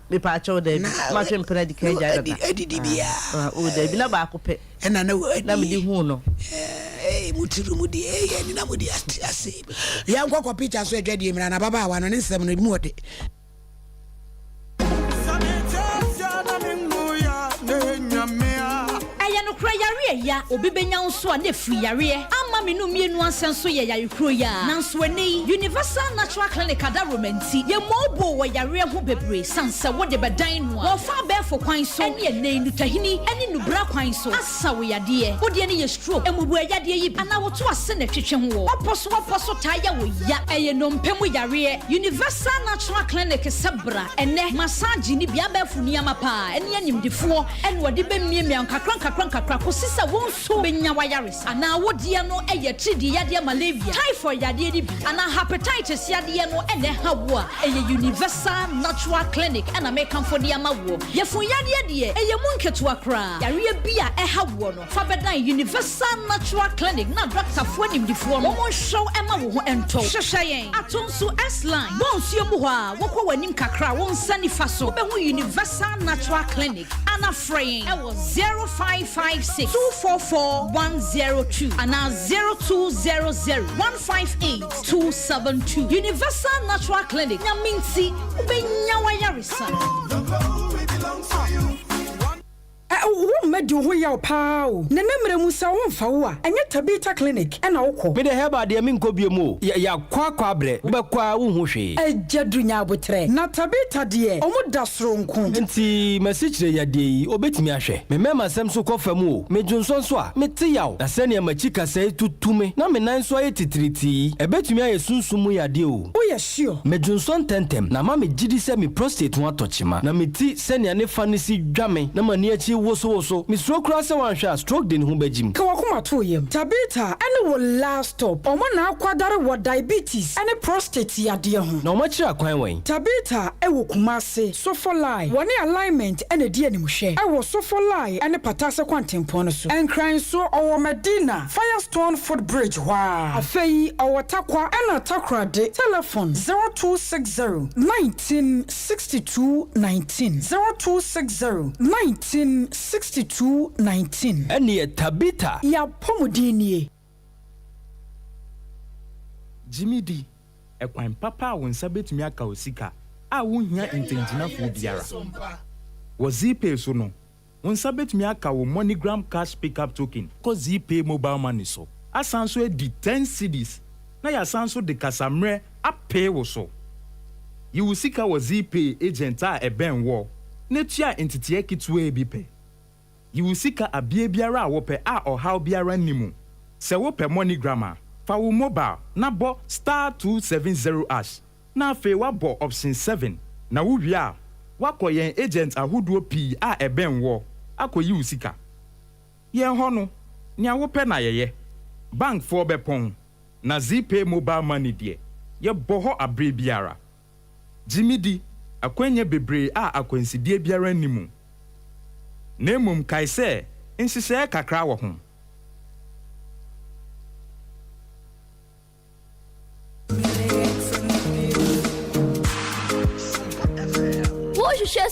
me pa cho de ma twe mprenja di kenja da edidi bia o de bi na ba akopɛ na me di hu no mutiru mu di ni na mu di ase ya nkɔ picture so adwa di emira na baba wa no ne nsɛm no mu ode no kra yare ya obi benya nso a na free yare ama me no mienu ansen so ye yare kro ya nanso ani universal natural clinic ada romanti ye mobo wo yare ho bebre sansa wo de bedan no wo fa be fo kwan so ene ene nutahini ene nubra kwan so asa wo yade wo de ne ye stroke emubu yade yi ana wo to ase na twetwe ho wo poso ta ya wo ya eye no mpemu yare universal natural clinic sabra ene massage ni bia ba fu niama pa ene animdifo ene wo de be mie kakra ko sisa won so benya wayares ana wo dia no no eye chidi yade malaria typhoid yade ni bi ana hepatitis yade no ene hawo a eye universal natural clinic ana make am for the amawo yefun yade de eye munketo akra yare bia hawo no fa bedan universal natural clinic na doctor fo nimdifo no mo show ema wo ho ento hwehweyen atonso S line bonsuo mu ho a wokọ wanim kakra won sani fa so be ho universal natural clinic ana fraying e was 0556 244 102 and 0200 158 272 universal natural clinic nyaminti ubenya wayarisa wo medi ho ya pao na nemre musa wo mfa wo a enye tabita clinic na wokọ be de heba de min ko biemu ya kwa bre be kwa wo hu hwe ejadunya abotre na tabita de omuda soronko nti masichire ya de obetimi ahwe me mema sem so kofamu o me dwonso so a mete yaw na se ne machika sai tutume na me nan so ayetitriti ebetimi aye sunsumu ya de o wo ya sure me dwonso tentem na ma me gidi se me prostate ho atochima na meti se ne ne fa ne si dwame na mani achi woso mi stroke cross one shot stroke den hu bajim ka wakoma to yem tabita ene wo last stop omo na akwadare wo diabetes ene prostate yade ho na omo kira kwan wen tabita e wo kumase sofolai woni alignment ene die animhwe e wo sofolai ene patase kwantempon no so enkran so owo Medina Firestone footbridge wa afei owo takwa ena takrade telephone 0260 1962 19 0260 1962-19 Eni tabita ya pomudini Jimmy D ekwan papa won sabetumi aka osika a wohia intentional food biara wo ZPay so no won sabetumi aka wo MoneyGram cash pickup token ko ZPay mobile money so asanso edi 10 cedis na ya sanso de kasamre apay wo so yi usika wo ZPay agent a eben wo netua entity kitwe bi pe yiwusika abie biara wope a ohaw biara nimu se wope MoneyGram fa wo mobile na bo *270# na fe wa bo option 7 na wo wia wakoyen agent ahoduo pi a eben wo akoyi usika ye ho no nya wope na yeye bank for bepon na ZPay mobile money de ye bo ho abre biara Jimmy D akwenye bebre a akwansidie biara nimu nemum kaise nsise kakra wo ho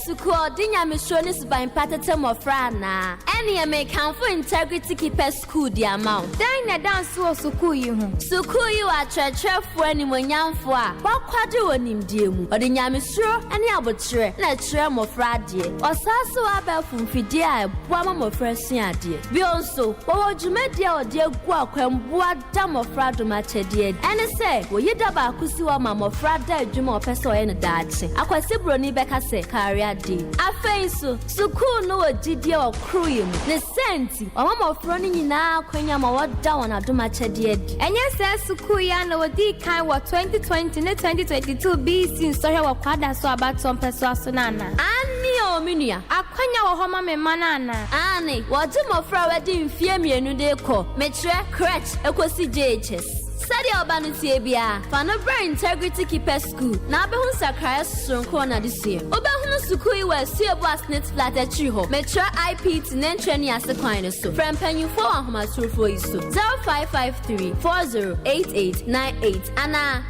Suku dinya misroni suban patete mofra na ene ye me kanfo integrity keeper school di amount dan na dance wo suku yi hu suku yi wa trɛtrɛfo animonyamfo a wakwade wonimdie mu odi nyamesuro ene abotre na trɛ mofra de osase wa ba fumfidie a boa mofra suade bi onso wo dwumadi a odi agu akwamboa da mofra do machede ene se wo yida ba akusi wa mofra da adwuma opese oye ne daache akwase broni beka se career day afenso suku no ogidie o kruye mu ne senti omamofro ni nyina kwanya ma woda wona do machede enye se suku ya na wodi kan wo 2020 ne 2022 BC nsohwe wo kwada so abaton peso aso nana ani o minua akwanya wo homa me manana ani wodi mofra wedi mfie mienu de ko metre crutch ekosi JHS Sadi obanutie bia fa no brain integrity keeper school na abehun sakra sonko na disia obehun sukui we suebu asnet flat achi ho metro IPT nentrani asekwan so from panyufo ahomasurfo iso 0553 408898 ana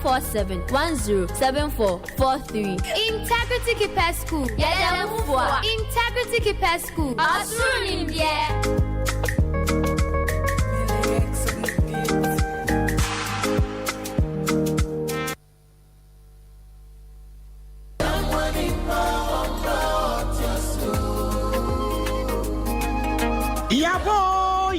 0547107443 integrity keeper school integrity keeper school asuni bia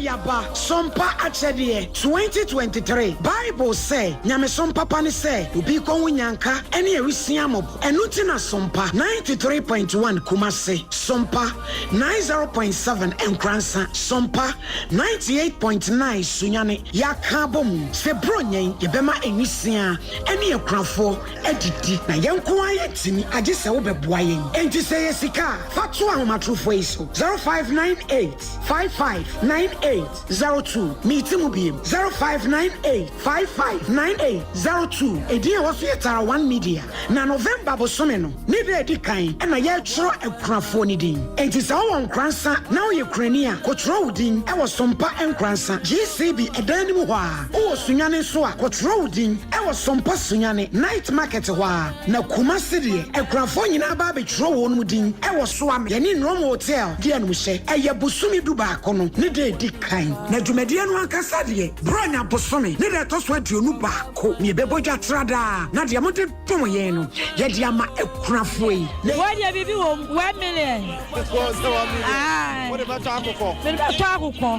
Yaba Sompa Achedie 2023 Bible say Nyame Sompa Pani say Ubi Konwu Nyanka Eni Erisia Mob Enutina Sompa 93.1 Kumase Sompa 90.7 Nkransa Sompa 98.9 Sunyane Yakabom Sebronyen Yebema Enisia Eni Ekranfo Edidi Na Yenko Ayetimi Ajise Obeboayen Enti say Yesika Fatu Ahomatrufo Iso 0598 5598 559802 meeting mu biem 0598559802 edin was yetara 1 media na November bosome no ne de edi kan na ye chro ekrafo ni din enti sa won kransa na ye krani a kotro udin e was Sompa Nkomo GCB edan ni mu ho a o sunyane so a kotro udin e was Sompa sunyane night market ho a na Kumasi de ekrafo nyina ba be tro won mu din e was so am ye ni Rom hotel de anu hye e ye busumi du ba kono ne de edi kan na dwumade anu ankasa de bronya bosome ne de to so aduonu ba ko me beboja trada na de amode tom ye no ye de ama ekrafo yi what you bibi wo 1 million because so am what about akoko me ba to akoko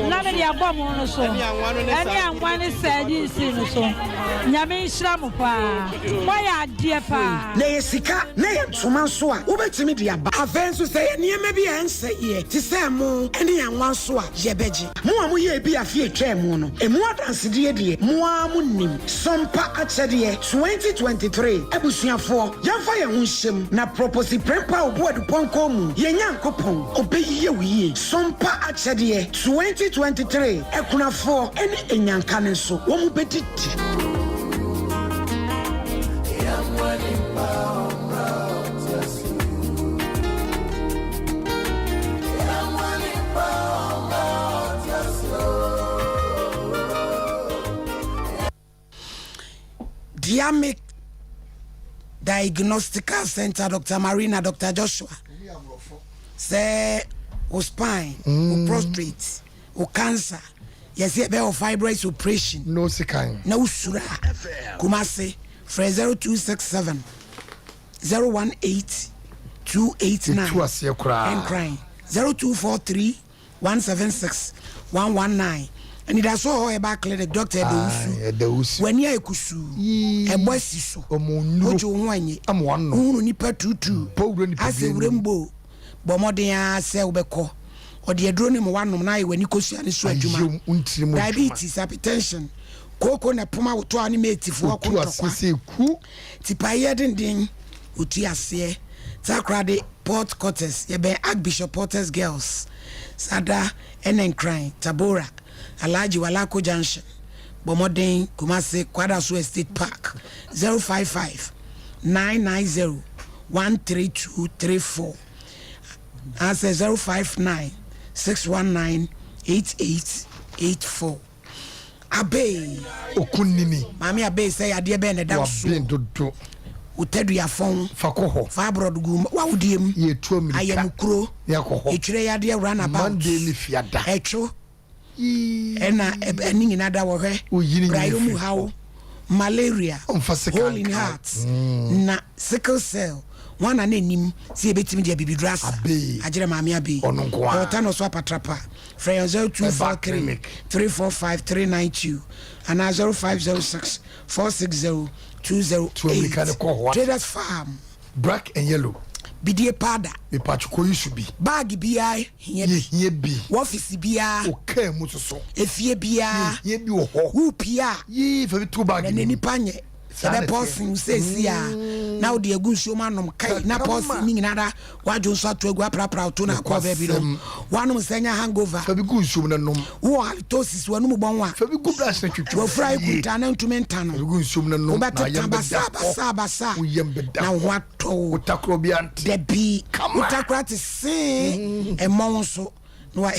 na de abomo no so eni anwane saji si no so nyame nhira mo pa mo ya de pa na ye sika na ye tuma so a wo betimi de aba afenso say niema bi ense ye ti say mo eni anwan so a ye beji mo amu ye bi afie etwa mo no emu adanse de mo amu nim Sompa achede 2023 abusuafo yamfa ye ho hyem na propose prempa oboadu ponko mu ye nyankopon obeyiye wiye Sompa achede 2023 ekunafo eni enyanka ne so wo mu bediti Diamic Diagnostical Center, Dr. Marina, Dr. Joshua. Say, o spine, o prostate, o cancer. Yes, you have fibroid operation. No sikan. No sura. Kumasi, 0267 018 289. And crying 0243 176 119. And it has all about clinic doctor Deusu. When you kusu, a boysiso, Mojo Wanye, I'm one no nipa tutu, as a rainbow, Bomodia Selbeko, or the adronim one of night when you could see any swajuma, diabetes, hypertension, cocoa na puma to animate for Tipayadin ding, Utia se, Takrade, Port Cortes, Yebe Archbishop Porters Girls, Sada, and crying, Tabora. Alaji Walako Junction, Bomoden, Kumasi, Kwadasu Estate Park, 055 990 13234. Answer 059 619 8884. Abe Okunini. Mami Abe say Adia Ben a down. Utedu ya phone fakoho fabroad gum wa udiem ye 2 minutes ayamukro yakoho etwire ya de run about Monday ni fiada echo ena eni nyina da wo hwe brayomu hawo malaria hole in heart na sickle cell one and nim see betimi dia bibidrasa agire maami abi otano so apatrapa frey 0243 345 392 and 0506 460 208 Traders Farm black and yellow bidie pada me pachuko you be bag bi ye bi office bia okay muso so efie bia ye bi wo ho upia ye fa bi two bag na ni panye ebe person say sia now the agunso manom kai na person ni nyinara wajo so ato egu aprapra to na kwa baby no wanum senya hangover fa bi gunso na nom wo halitosis wanum bonwa fa bi gu brush na twetwe wo fry good na ntumenta no fa bi gunso na nom na yamba wo yembeda na wato utakro bi anti de bi utakra te se e monso no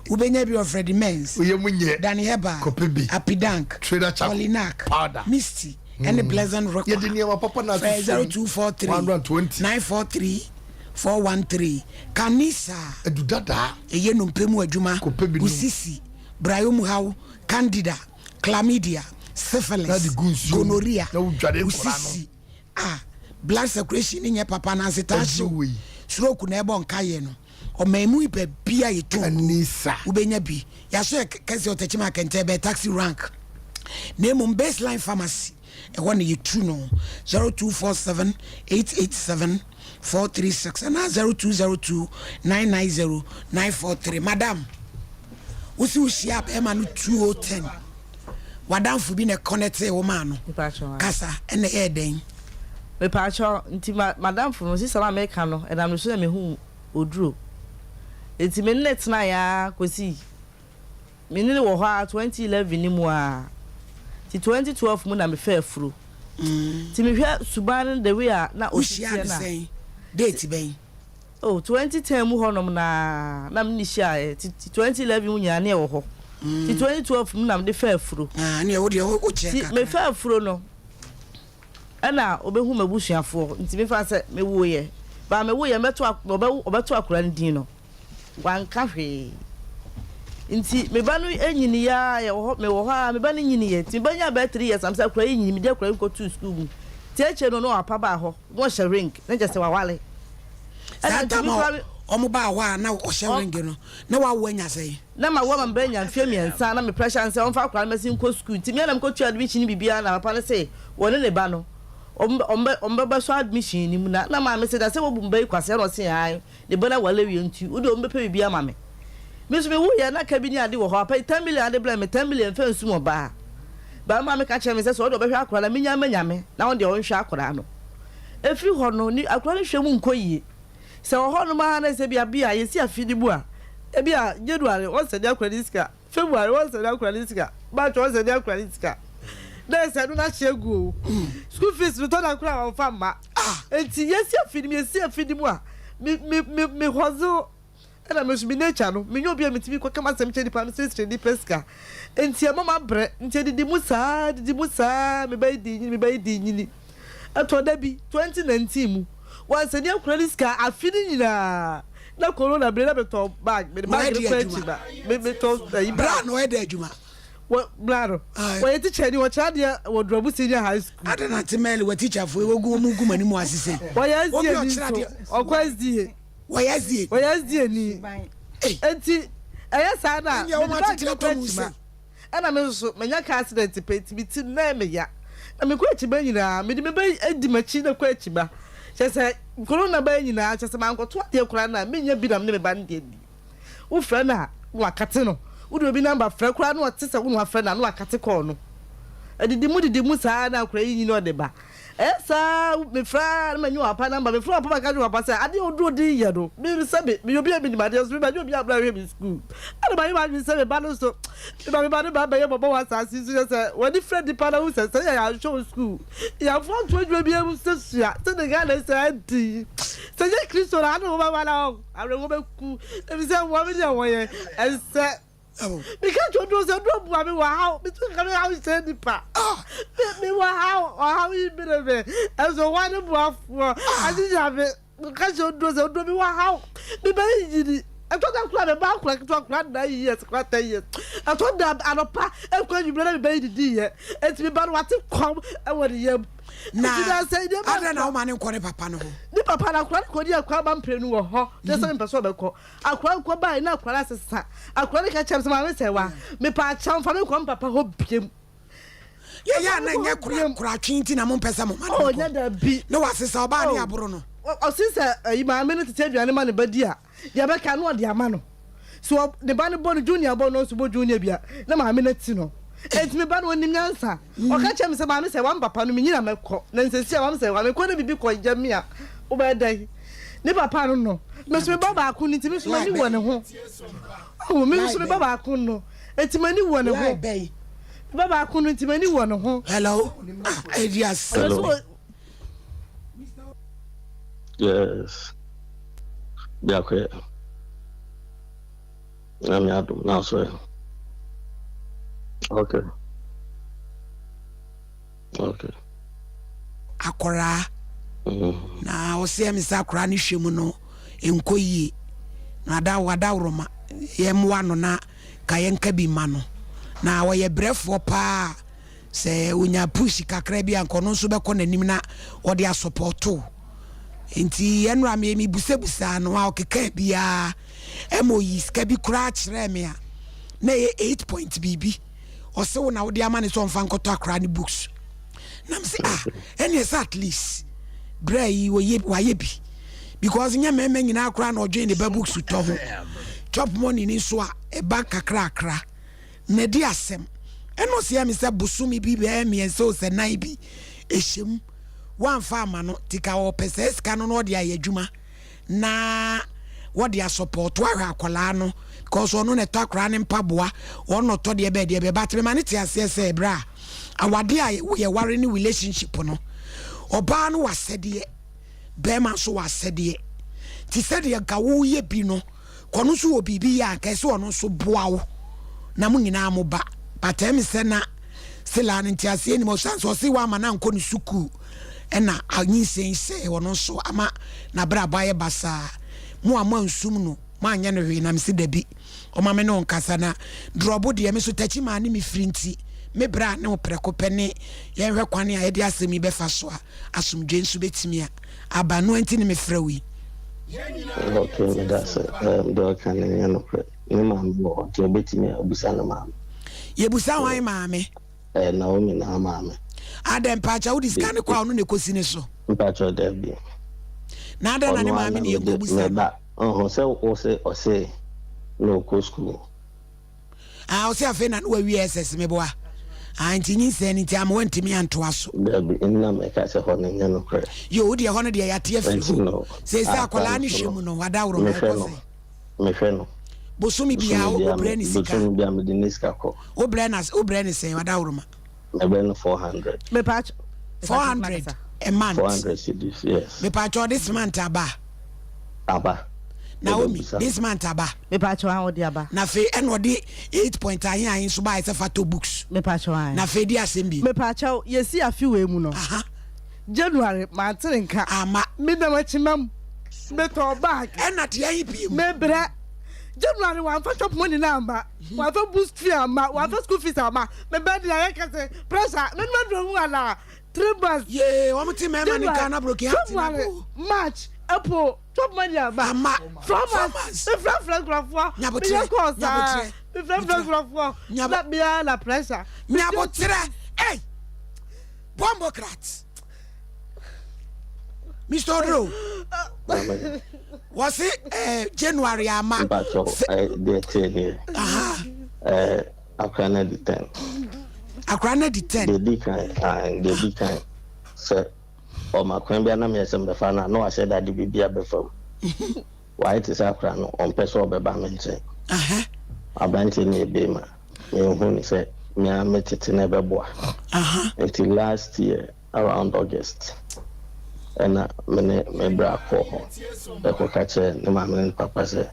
ubenya bi of Freddy Mens Danny Heba Apidank Olinak Misty and Pleasant Rock 0243 943 413 Kanisa edudada eye no mpemu adwuma usisi Brayomu Haw Candida Chlamydia Syphilis Gonorrhea usisi blood circulation in your papa na setasho stroke na ebo nkaye no o memu ipe bia yeto Kanisa ubenya bi ya so kese otachima kente be taxi rank name baseline pharmacy e won yetu no 0247 887 436 and 0202 990 943 madam usi ushia e manu 2010 wadamfu bi ne connect e woman no kasa ene e den me pacho nti madam fu mo sisa America no e na me so na me hu oduro enti me net na ya kosi me ne wo ha 2011 ni mu a ti 2012 mu na me fa afuro ti me hwɛ suban the way na ohyia na date ben 2010 mu honom na me ni hia ti 2011 mu nya na wo ho ti 2012 mu na me fa afuro na wo de o check me fa afuro no ana obehu mabusuafo nti me fa se me wo ye ba me wo ye meto obeto akura ndin no wanka hwe nti me ba no enyini ya ye wo me wo ha me ba no nyini ye ti banya ba 3 years am sa akura enyini me de akura ko to school mu ti eche no apa ba ho no hye ring na je se wa wale ana omo ba wa na o hye ring no na wa wo anya sei na ma wo ma ba nya mfie miensa na me pressure nse on fa akura ma sin ko school ti me na me ko tu admission bibia na papa ne say woni ne ba no ombe so admission ni mu na ma me say da say wo bumba ikwase no se ai ne bona wale wi nti wo de ombe pe bibia ma me me so me wo ya na ka bi ni ade wo ho pa 10 million ade bla me 10 million fa nsu mo ba ma me ka che me say so wo de obehwe akora na me nya me na wo de wo nhwe akora no efi ho no ni akora no hwe mu nkoyie se wo ho no ma na se bia ye si afidi bu a e bia January won se de akora diska February won se de akora diska March won se de akora diska na se no na chegu school fees no to na kura on fama enti yesi afidi mu a me hozo na me sumi nature no me nyo bia metimi kwa kama sem chedi pa no se di pesca enti e mama bre enti di mu sa me ba di nyini ato da bi 2019 mu wan se dia kura riska afidi nyina na corona bre na beto bag me bag ko echiba me to bra no e da adwuma blaro we teacher ni wo chade wo drobu senior high school adana temele we teacher fo we gu mu guma ni mu asise wo yazie ni okwazie wo yazie ni enti eya sa na me ma teacher to mu se ana me so menya ka accident peti bi ti na me ya na me ko echiba nyina me di me ba edi machi na ko echiba chese corona ba nyina chese man ko to ade kura na menya bi na me ba ndie bi wo fra na wo akate no udo bi number fra kura no tese wo no afra na no akate call no didi mu saa na kura yi no de ba esa me fra na nyu apa number me fra papa ka nyu apa say ade odo di ye do me sabe me obi abi ni ma de so me ba obi abla we school ade ba yi ma me sabe ba no so me ba ye baba wa sa si so say we di friend di pa na who say ya show school ya from to bi am so sia se de ga na say di se je Kristo na no ba na awe wo be ku e say wo be dia wo ye e say because you do so do bu me wa how me to come how say the pa me wa how you be there as so one bu afo as you have because you do so do me wa how me be yiri I thought that club ba kura to kura na years kura 10 years I thought that anopa e kwa you be be di ye et me ba what come e wo ye na ada na o ma ne nkore papa no ho ni papa na akwa ko di akwa ba mpre nu wo ho je se mpe so be ko akwa ko ba na akwa asesa akwa ne ka chem se ma me se wa me pa cham fa me ko papa ho biem ya na nya kura twinti na mo mpesa mo ma oh nya da bi no wasesa oba ne aboro no o sisa yi ma me no tete aduane ma ne badi a dia be ka no o dia ma no so ne ba ne bo no junior bo no so bo junior bia na ma me na ti no enti me ba no nim nyansa o ka chem se ma me se wa papa no me nyina mekọ na nsesi a wa me se wa mekọ na bibi ko jamia o ba dai ne papa no me so me ba ba ku ni ti me so mani wo ne ho o me so me ba ba ku no enti mani wo ne ho ba ba ku no enti mani wo ne ho hello ideas hello yes ya ko I'm yadum now so okay akora na o se mi sakora ni hwemu no enkoyi na da wadawroma yemwa no na kayenka bi ma no na wo ye brefo pa se unya push kakra bi ankono so be ko nanim na wo de supporto enti enra mi busebusa no wa okeka bia emoyi ska bi kura kire me a na 8 point bibi o se wo na wo de amane so mfa nkoto akra ni books na me say any at least bray wo ye bi because nya meme nyina akra na ojo ni ba books to ho chop money ni so a bank akra na di asem eno se me say busumi bi be me so se nai bi ehiem wan fa ama no tika wo pese ska no no de ayadwuma na what they support wa akola no because ono ne to akra ne mpaboa ono to de be but me mane ti ase bra awade a ye ware ni relationship no oba no wasede be ma so wasede ti said ye ga wo ye bi no kono so obibi ya ka se ono so boawo na mu nyina mo ba but em se na sila ne ti ase ni mo chance o se wa ma na nko ni suku ena anyi se ono so ama na bra baye basa mu ama nsum no ma anya no hwe na msi dabi o ma me no nkasa na drobo de me so tachi ma ne me frinti me bra ne opreko pene ye hwe kwane a ye de asemi be fa so a asomdwe nso betimi a aba no anti ne me frawi okay that's do kan ne no pre ne ma mo to betimi a obusa na ma ye busa wan ma me Naomi na ma me Adam pacha udi scan kwa onu ne kosi ne so pacha David na ada na ne ma me ne ko busa o se no ko school o se afa na no wi SS me boa anti nyi se ni ti am wanti mi anto aso David inna me ka se ho ne nya no kre yo udi ho ne de ya te afi se akola ni hwemu no wada woro me ko se me hwe no bosumi bia o brand sika bosumi bia me de niska ko o brand se wada woro ma me brand 400 me patch 400 a month 400 cedis yes me patch this month aba Naomi this month aba me patch wan odi aba na fe eno di 8 point ahin so ba ise photo books me patch wan na fe di assembi me patch yesi afi we mu no January ma nka ama me da machimam me to bag ena te ahin bi me bra January one for top money number one for boost fee ama one for school fees ama me bed na yaka say pressure me no do ala 3 months ye wo mti me man Ghana broke heart March April top money ama from us the friend grafo nyabotre the friend grafo na bia na pressure nyabotre hey bombocrat Mr. Odro was it January ama Akrana di 10 the di kan so o ma kwan bia na me sem be fa na no ase da di bibia be fam why it is akra no on person be ba me nche abanti ni be ma me hu ni se me ametete na be boa until last year around August and me bra ko e ko ka che ne ma me papa se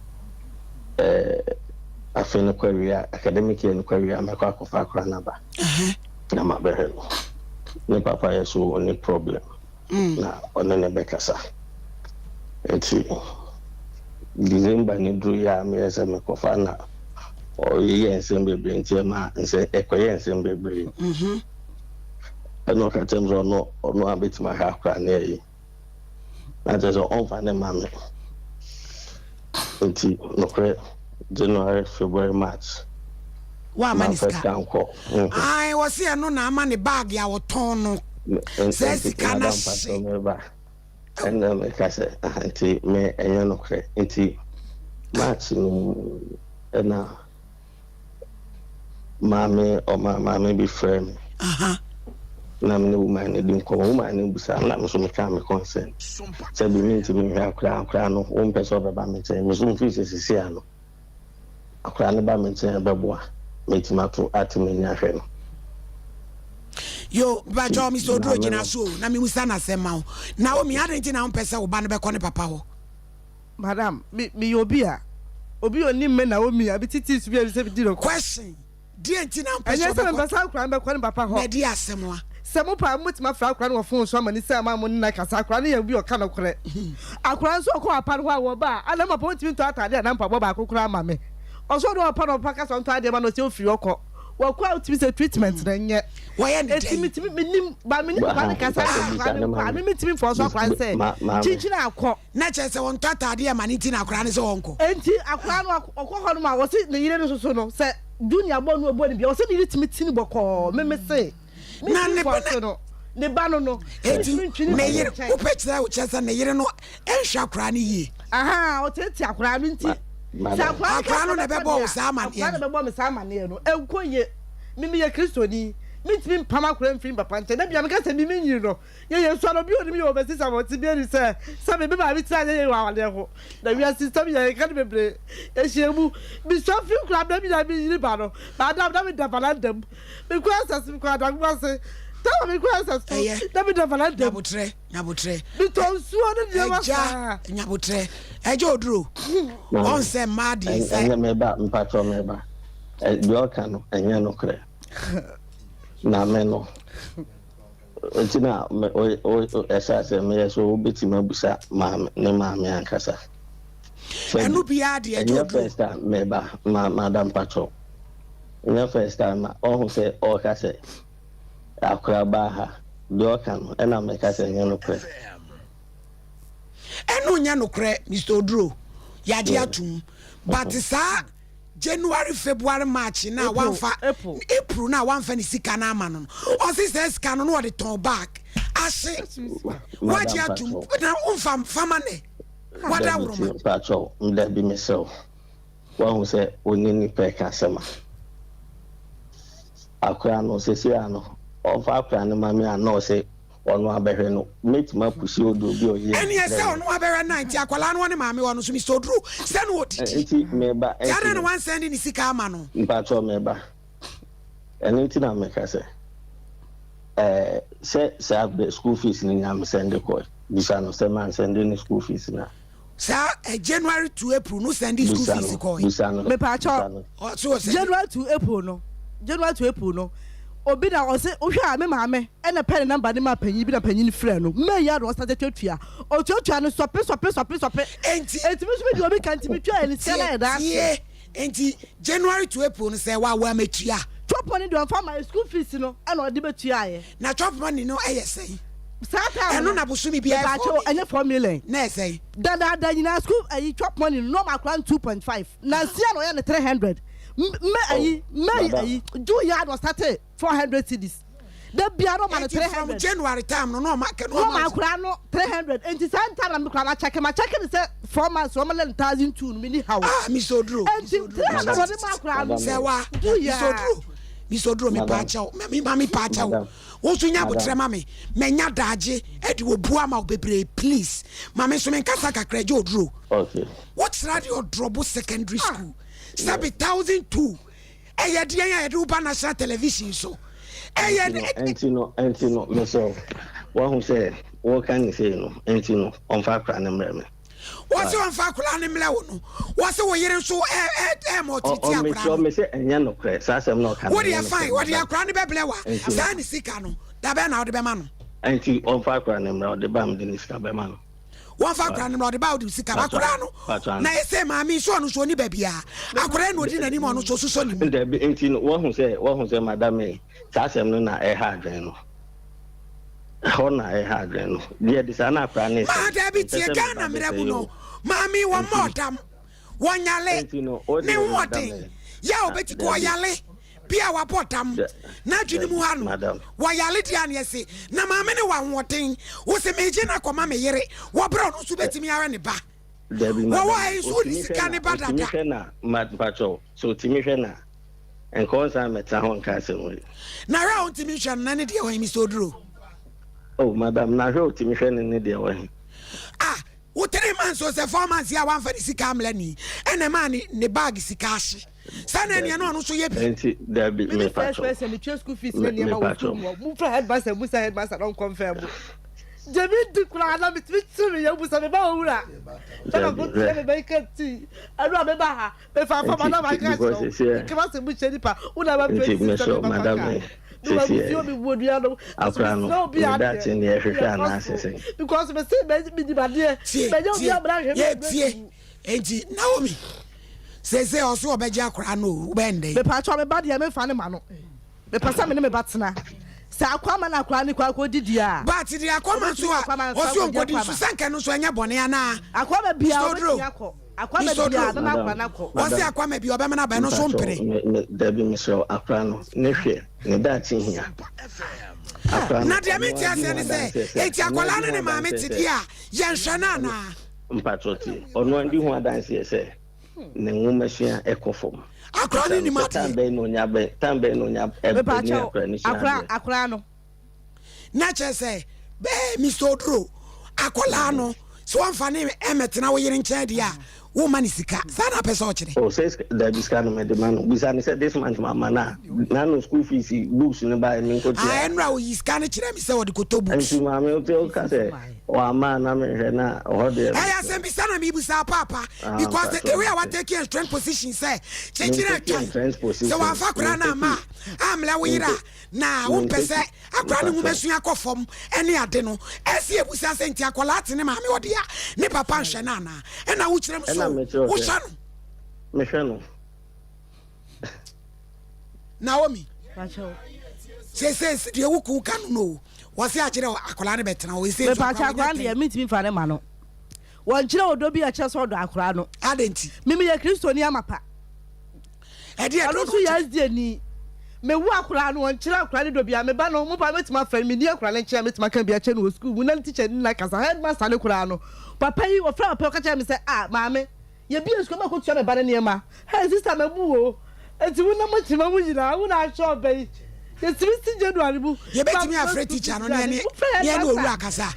afene kwaria academic year kwaria me kwa fa akra na ba na ma be hello ne papa yeso any problem na onene bekasa enti December ni dru ya me ese me ko fa na o ye ensemble bre nti ma nse ekoye ensemble bre no ka tem zo no abetima ha akra na yi na je on fa ne ma me enti no kre January February March wa maniska ai wasi anu na ama ne bag ya woton no se sika na se ena me ka se anti me enyo no kre enti March no ena mame bi frame na me woman ne dim ko woman ne busa na me so me ka me consent se bi mi nti bi me akra no wo mpeso be ba me che me so fi sisi ano akra ne ba me che be boa me ti ma to atime nya hwe no yo ba jo mi so dro gina so na me musa na sema o na o mi adenti na mpesa wo ba ne be ko ne papa ho madam mi obi oni me na o mi abititi su bi se bi diro question dienti na mpesa anya se mpesa akra be ko ne papa ho na di asemwa semo pa mutima fra akra no phone so amani se ama mo na kasa akra ne ya bi o ka no kore akra so ko apa ho awo ba ana ma po ntimi to atade na mpa bo ba akokura ama me oso do apa no paka so nto ade ma no se ofiri okọ wakwa utimi se treatment na nye why and etimi minim ba minim ba kasa akra me mitimi for so akra se chichi na akọ na che se won to atade ya mani ti na akra ne se wonko enti akra no okọ ho no ma wo se ne yire no so no se junior bo no bo ne bia wo se ne timi tini boko me se na ne no ne ba no eti ne yire o pechira o chesa ne yire no enhwa akra ne yi aha o teti akra no nti akra no ne be bo sa amane akra no be bo me sa amane no enkoye mimi ye kristoni meet me pama kura mfiri papa nche na bia me ka se mi menyi no ye so no bi oni mi obesisa mo ti bi ni se me be ba bi tra ye wa wale ho na wi system ye ka de bebre e shemu bi so fi kura da bi na bi yiri ba no ba da mi da balandam me ko asas mi ko da gba se ta mi ko asas da mi da balandam nyabotre bi to nsuo no de wa ja nyabotre ejo oduro on se madi se enye me ba mpacho me ba bi oka no enye no kre na me no otina o esa se me so obeti mabusa ma ne ma me ankasa enu bia de ejo oduro first time me ba madam pacho enye first time o se o ka se akura ba ha bi oka no na me ka se enye no kre enu nya no kre Mr. Oduro ya de atum but sa January February March na wanfa April na wanfa ni sika na ama no o si se sika no no de turn back ase waji atum na unfa fama ne wada wuruma pacho mda bi mesel wa hu se onini pe ka sema akwa no se si ano o fa akwa ne mami ano se onu abehwe no metima pusi odo bi oye eni ese onu abehwe 90 akwala no ne maami wonu so Mr. Oduro se no otiti enti meba ya na wan send ni sika ama no pacho meba eni ti na meka se se abbe school fees ni nyam send ko bisa no se man send ni school fees na sa January to April no send school fees ko me pacho January to April no obi na ose ohwa me maame e na pen number ni ma panyi bi na panyi ni frɛ no me ya no start twatwa o twatwa no stop enti mi so bi obi kan ti mi twa ni se na da enti January to April no say wa metua chop money don for my school fees no e na odi betua ye na chop money no e yesei sata eno na busumi bi ba cho enye 4 million na yesei da nyina school ayi chop money no ma kran 2.5 na sia no ye na 300 me do ya no start 400 cedis the biaro man 300 from January time no market no ma kura no 300 and the same time me kura ma check ni say 4 months so 1,002 no me how Mr. Oduro Mr. Oduro me pa cha wo so nya botre ma me nya daage e de obu ama bebre please ma me so me nkasa kakra je Oduro okay what's radio Drobo secondary school 7,002 eye de ya de uba national television so entino meso wa hu se wo kan say no entino on fa kra ne mreme wo se on fa kra ne mle wo no wo se wo yire so mo titi akra o me se enya no kra sa asem no kan wo de fine wo de akra ne beble wa sa ni sika no da be na wo de be ma no enti on fa kra ne mre o de ba m de ni sika be ma no one fa kra no de ba o de sika akra no na ese ma mi so no so ni ba bia akra no di na ni mo no so so ni de be enti no wo hu se madam e sa asem no na e ha adwen no hona e ha adwen no de de sa na akra ne ma da bi tie ga na mrebu no ma mi wo modam wonyale ne woden ya obeti ko yale bia wa potam na dwene mu ha no wa yale dia ne ese na ma me ne wa hoten wo se meje na koma me yere wo bra no so betimi are ne ba wo wa e so ni sika ne ba dada na mad pacho so timi hwe na enko sa meta ho nka se mo na ra on timi hwe na ne de ho Mr. Oduro oh madam na hwe timi hwe ne de ho wo 3 months or 4 months ya wan fa ni sika amla ni ene ma ni ne bag sika ahye sana ne no so ye bi enti da bi me pacho first me school fees ne ne ma wo mu fra headmaster don confirm Jemi di kura na mi tumi ya busa me ba owura ta ko ti me ba ikati anu me ba ha me fa ma na ma ka so kama se mu chedi pa una ba pe so madam because me say me di ba de me yo bi abra hwe enti Naomi say also obeja akra no bende me pa cho me ba de me fa ne ma no me pa sa me ne me ba tena sa akwama na akra ni kwa didi a but di akwama so a oso nkodi so sanka no so anya bone ana akwama bia o yakọ akwama bia na akwa na ko o se akwama bia obema na ba no so mpere Debbie Michelle akra no ne hwe ne da chi hia na de me ti ase ne se eti akwala ne ma me ti dia ye nhwe na na mpatoti ono ndi hu adanse se ne ngumesua ekofom akra ni mate tambe no nya akra no na chese be Mr. Odro akola no so amfa ne emetena wo yere nkyɛ dia wo mani sika sana pesa o kyere o says that this kind of man bisa ni said this month mama na no school fees books ni buy me ko tia enra wo yiska ne kyere mi sɛ wo de koto books anti mama o te o ka sɛ wa ma na me hwɛ na o de aya sɛ bisa na mi busa papa because the way I want take in strength position sɛ kyekire twa so wa fa kora na ma amla wo yira na wo pese akora ne ngumesua kɔfom ɛne ade no ɛsi ebusa sɛ nti akola ate ne ma me ɔde ya ne papa nhwɛ na na ɛna wo kyerɛ so wo hwa no me hwɛ no Naomi se de wo ku ka no wo se akyerɛ akola ne betena wo se me pa cha akora ne mitimi fa ne ma no won kyerɛ odo bi a kyerɛ so do akora no adenti mimi ye kristoni amapa ɛde ɛdo so yazde ni me wu akora no won kyerɛ akora ne do bia me ba no mo pa metima fa me ni akora ne kyerɛ metima kan bia kyerɛ no school mu na teacher ni na kasa headmaster ne kora no papa yi wo fra papa ka kyerɛ me sɛ maame ye bia school ma ko tua me ba ne ma hey sister me bu o enti wo na mo kyima mu yira wo na ahwe obai ye timi January bu ye betimi afre teacher no ne owura kasa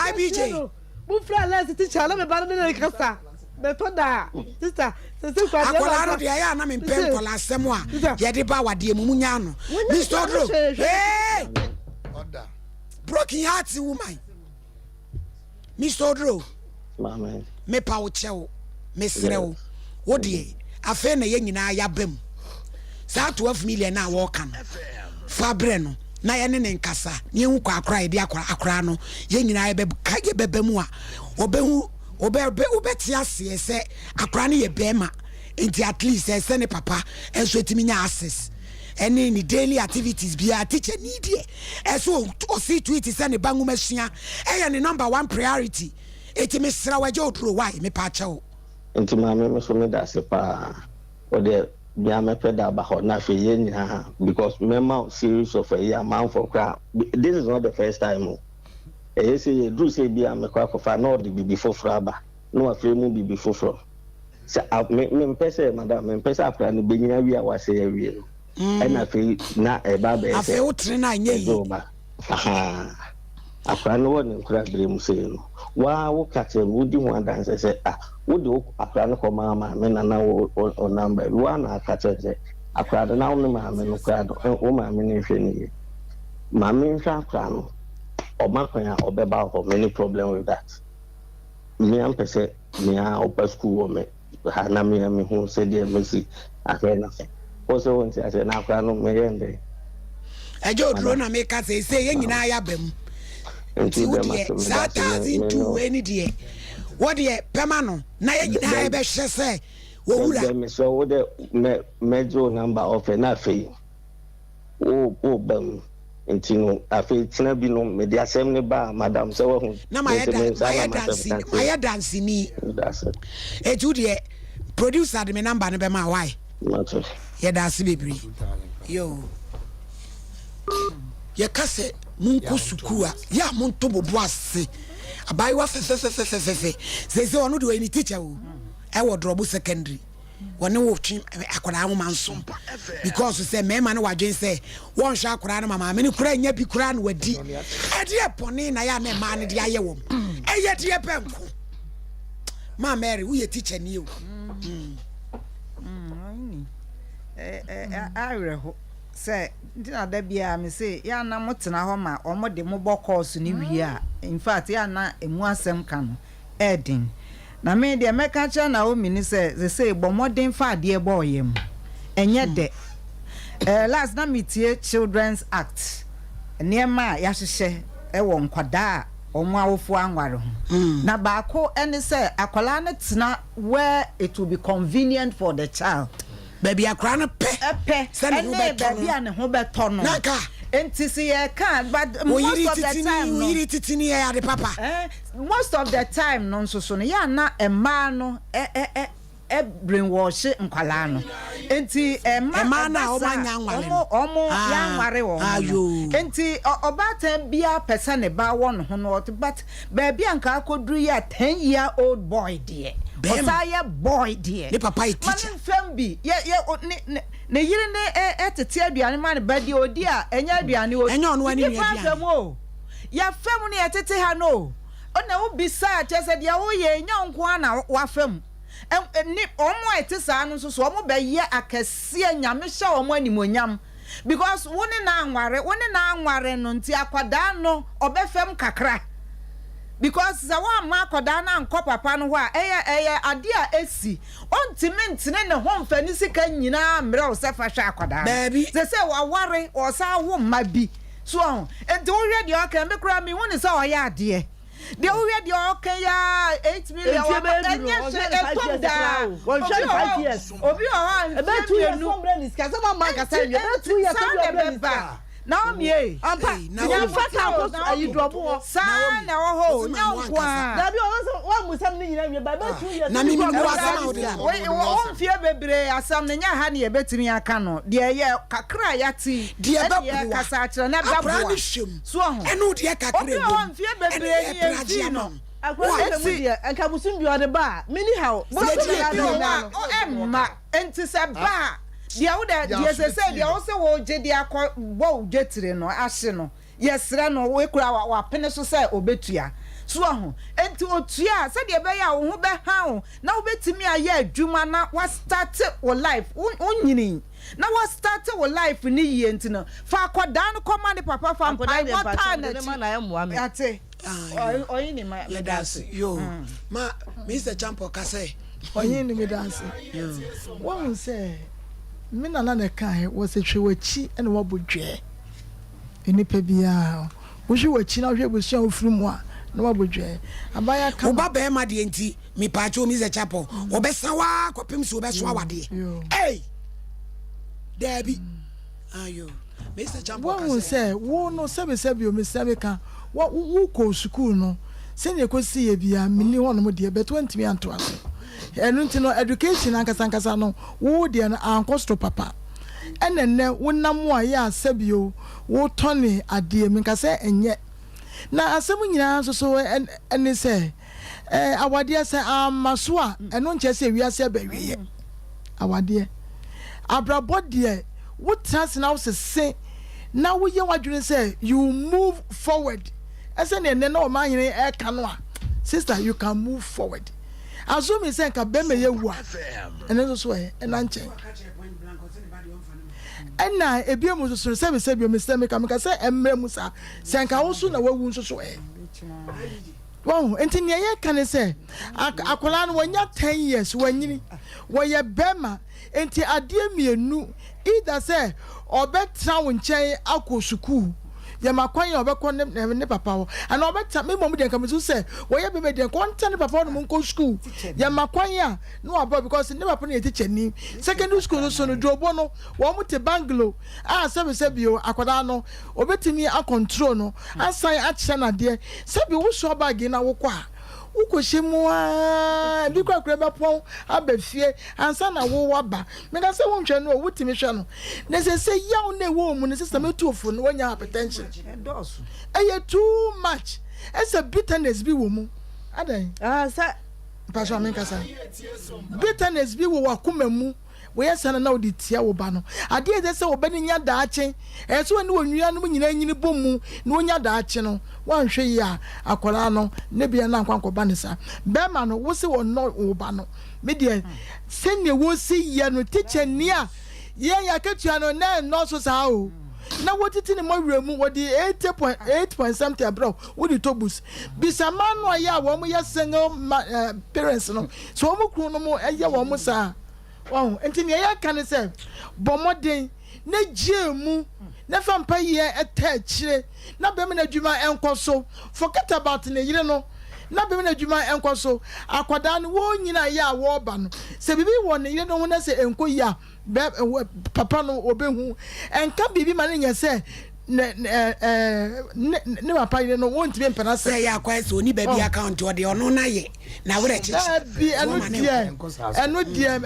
IBJ bu fra last teacher na me ba ne kasa me to da sister akola no de ya na me pen kola asem a ye de ba wade mu nya no Mr. Odro hey order broken heart woman Mr. Odro mama me pa wo chewo me srewo wo de afa na ye nyina ya bam sa 12 million na wo kan fabre no na ye ne nkasa ne hu kwa akora ye de akora no ye nyina ye beba mu a obehu obeti ase se akora ne ye bema enti at least se ne papa enso etimi nya access any ni daily activities bia teacher need e so o see tweet se ne bangu masua e ne number 1 priority etimi sra waje oduro why me pa che o enti mama me so me da se pa o de bia me peda ba ho na fe ye nyina because member series of a year man for crap this is not the first time say do say bia me kwa kofa na odi bibi foforo aba no afre mu bibi foforo say me pese madam me pese afra no benyina wi a wase ya wi no na fe na e ba be afi utre na anya yi afra no won nkura bere mu say no wa wo kache wudi ho adanse say wudi afra no ko mama me na o number wa na kache say afra na wo ma me no kwa do o ma me ne hwe ni ma me hwa afra no omakonya obeba ho many problem with that me am pese me a opa school me ha na me hu se de mesi ahe na fe o se won ti ase na akwa no me yende eje oduro na me ka se ye nyina ya bam nti wo de $1,002 any de wo de pema no na ye nyina ya be hye se wo wura me so wo de mejo number of na fe o bam nti no afi tina bi no me dia sem ne ba madam se wo hu na ma ya dance ni etu de producer de me number ne be ma why ya dance bebri yo ya kase munku sukua ya munto bobo ase abai wa fe se onu de any teacher wo e wo drobo secondary wone wo twi akwara ho manso because say me ma no wadwen say won hwa akwara no mama me ne kura nya bi kura no wadi e de poni na ya na ma ne de aye wo e ye de penko ma Mary wo ye teacher ni o areho say ndina da bia me say ya na motena ho ma omo de mo bokos ni wi a in fact ya na emu asem ka no edin na me de meka cha na o mini say bomodin fa de boyem enye de last na metie Children's Act niema ya hyehyɛ wo nkwada omo awofo anware ho na baako ene say akwala na tena where it will be convenient for the child baby akwara na pe se ne ho beto no ne ho beto no naka enti si ye kan but most of the time no yiri titini ya de papa most of the time no so no ya na ema no brainwash nkwala no enti ema na o manya nware omo ya nware wo enti obata bia pesa ne ba won ho no but baby anka akoduru ya 10-year-old boy de Osaya boy dear. Ne papa is teacher. Man fembi. Ne yiri ne etete aduane ma ne badi odi a enya aduane o. Enya ono ani aduane. Ya fam ne etete ha no. Ona wo bisa chese dia wo ye nya nko ana wa fam. Ni omo etesa no so omo be ye akase nyame hye omo animonyam. Because woni na anware no nti akwada no obefem kakra. Because za wa ma akwada na anko papa no ho a eye ade a esi ontime ntine ne ho mfa ni sika nyina mre o se fa hwa akwada se wa ware o sa wo ma bi so enti wo hwe de o kan me kura me woni se o ya ade de wo hwe de o kan ya 8 million wa enye se e tom da 5 years obi o ha ebe 2 years from brand is kasa ma man kasa ebe 2 years from brand is now me ampa ya fata ko ayi drobo sa na wo ho nyankwa da bi o musam ni nyina wie ba 2 years na mi asam o de o mfie bebre asam na nya ha ne yebetimi aka no de ye kakra yati de ye kasa akira na babwa so ho enu de kakra o mfie bebre ni efi no akwa se dia anka musum bi o de ba mini how bo o emma enti se ba dia wo dia se dia wo se wo je dia ko wo jetire no ahye no yesre no we kura wa pene so se obetua so ho enti otua se dia be ya wo ho be ha wo na wo betimi aye adwuma na wa start wo life onyini na wa start wo life ni ye enti no fa akoda no koma ne papa fa mpa wata na ate oyin ni ma dance yo ma Mr. Champo kase oyin ni me dance won say me nana ne kan wo se hwewachi ene wo bodwe enipa bia wo hwewachi na hwe busia ofirimu a na wo bodwe abaya kan wo ba be ma de enti me paacho Mr. Champo wo be sawa kopim so be so awade eh Debbie ayo Mr. Champo won say wo no sebi o me sebi kan wo ko school no se ne ko si ye bia mini hono mo de be 20 mi anto aso enu ntino education ankasa no wo de na ankosto papa enenne wonam a ya asabio wo tone ade mi nkasa enye na asem nyina so eni se awade se amaso a enu nche se wiase ba wiye awade abrabo de wo trans na wo se na wo ye wadwene se you move forward ese ne na o ma hene e ka no a sister you can move forward azumi se nka be me yewu ene so ena nche ena ebiemu so se bi me ka se emre musa se nka wo so na wawu so wow enti ne ye kan se akola no wanya 10 years wanyini wo ye bema enti ade mienu either se obetra wo nchen akosukuu ya makwan obekọ ne papa wo ana obeta me mom de nka mesu se wo ye bebe de konta ne papa no nko school ya makwan ya no abo because ne papa no teacher ni secondary school so no drobo no wo mu te banglo se bio akoda no obetimi a control no asan a kye na de se bi wo so bag na wo kwa ukoshemu a bi kwa be pon abafie ansa na wo waba me ka se wo ntwe no wutimi hwe no ne se yaw na wo mu ne system etuofo no wanya hypertension too much it's a bitterness bi wo mu adan sa pastor me ka sa bitterness bi wo wakoma mu we yesa na odi tia wo ba no ade ede se wo ba ni nya daache so ni wonua no nyina nyini bomu na wonya daache no wanhwe ya akola no ne bia na kwankọ ba ne sa be ma no wo se wo no wo ba no me de se ne wo si ya no teacher ni a ye ya ketua no na no so sa o na wotiti ne mawremu wodi 8 something abro wodi tobus bisama no ya wo mo ya single parents no so wo mo kru no mo ya wo mo sa wow enti ne ya kan se bomoden na jemu na fampa ye etachire na be me na dwuma enkoso forget about ne yire no na be me na dwuma enkoso akwada no wo nyina ya wo ba no se bibi wo ne yire no na se enko ya papa no obehu enka bibi ma ne nya se ne papa no won't be mpena say ya kwa so ni baby account o de ono na ye na wure chichi bi eno die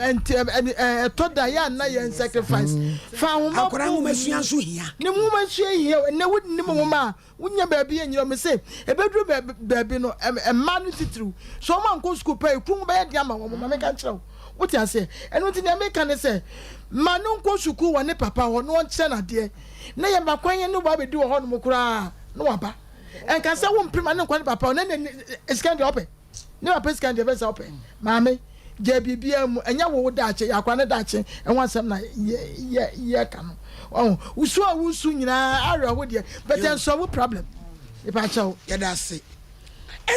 to da ya na ye sacrifice fa ho ma akora ho masua so hia ne mu masua hia ne wo ni mo ma wonya baby enyiro me say ebedru baby no emma no titru so ma nko school pay kum ba dia ma wo ma me kan kire what you say eno ti na me kan say ma no nko school wo ne papa ho no nche na de na ye makwan no ba be di wo ho no kura no waba en kan say wo mpima ne nko ne papa na scan de open ne papa scan de be say open maame je bibia mu enya wo da ache yakwa ne da ache en wansam na ye ka no oh wusu nyina awe wo de but en so wo problem e pa chawo ye da say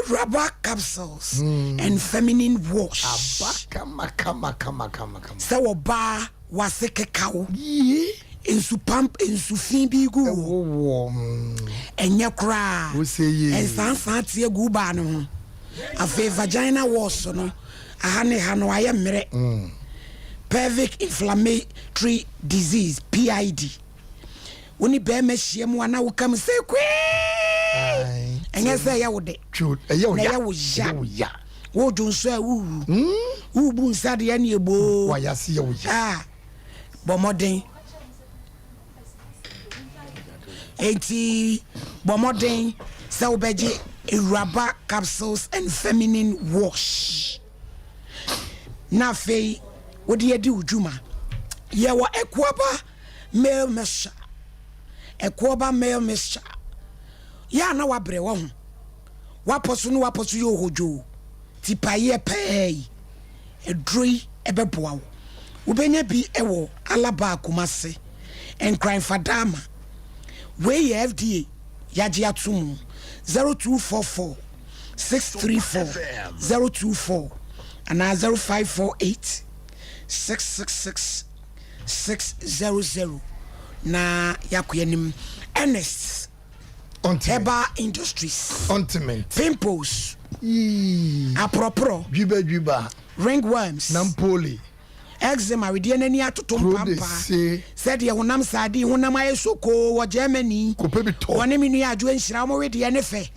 rubber capsules and feminine wash kama so wo ba waseke kawo ensu pump ensu fin bi gu wo enye kra ensan tie gu ba no afi vagina wash no ahane ha no aye mere pelvic inflammatory disease PID woni be ma hiem wana wo kam se kwe enye se ya wo de ya wo ya wo junso a wu bu nsade ya ne ebo wa ya se ya wo ya bomoden bomoden se obeji rubber capsules and feminine wash na fei wodi edi ujuma ye wa ekwaba male mixture ya na wabre wo ho waposo yo hojo tipaye pay edroi ebeboa wo ubenya bi ewo alaba akumase enkran fadama we FDA yaji atumu 0244 634 024 and 0548 666 600 na yakuyenim Ernest Eba Industries pimples apropro juba ringworms nampoli eczema we dey nani atoto pampa said ye honam sadi honam ayesoko wo Germany woni minu adwo nhira mo we dey ne fe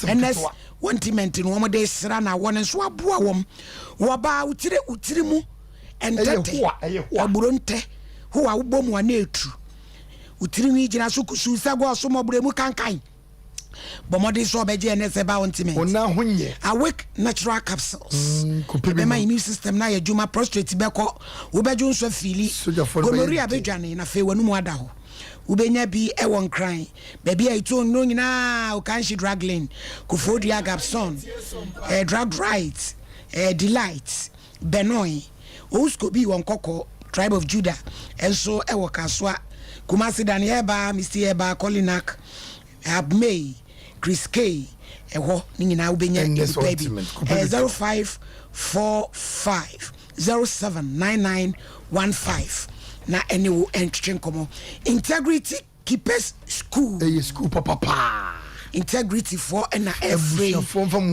Ernest wantiment no mo dey sra na won nso aboa wom wo ba utire mu entete aburonte ho wa wo mu ana etu utiri mi gina so kusu sago so mo bremu kankan bomode so beje ne se ba ontiment ona honye awake natural capsules be my immune system na ya juma prostate beko wo beju nso fili gonorrhea bedwane na fe wanu mu ada ho wo benya bi e won kran ba bia itu no nyina o kan shi drug lane kufodia gapson drug right delight benoy oskobi won kokko tribe of Judah enso e wo kaswa Kumasi Danieba, Mr. Eba, Colinak, Abmay, Chris K, Eho, Nina Ubenya, baby, 0545 079915. Na any entry Nkomo. Integrity Keepers School. School, papa. Integrity for and every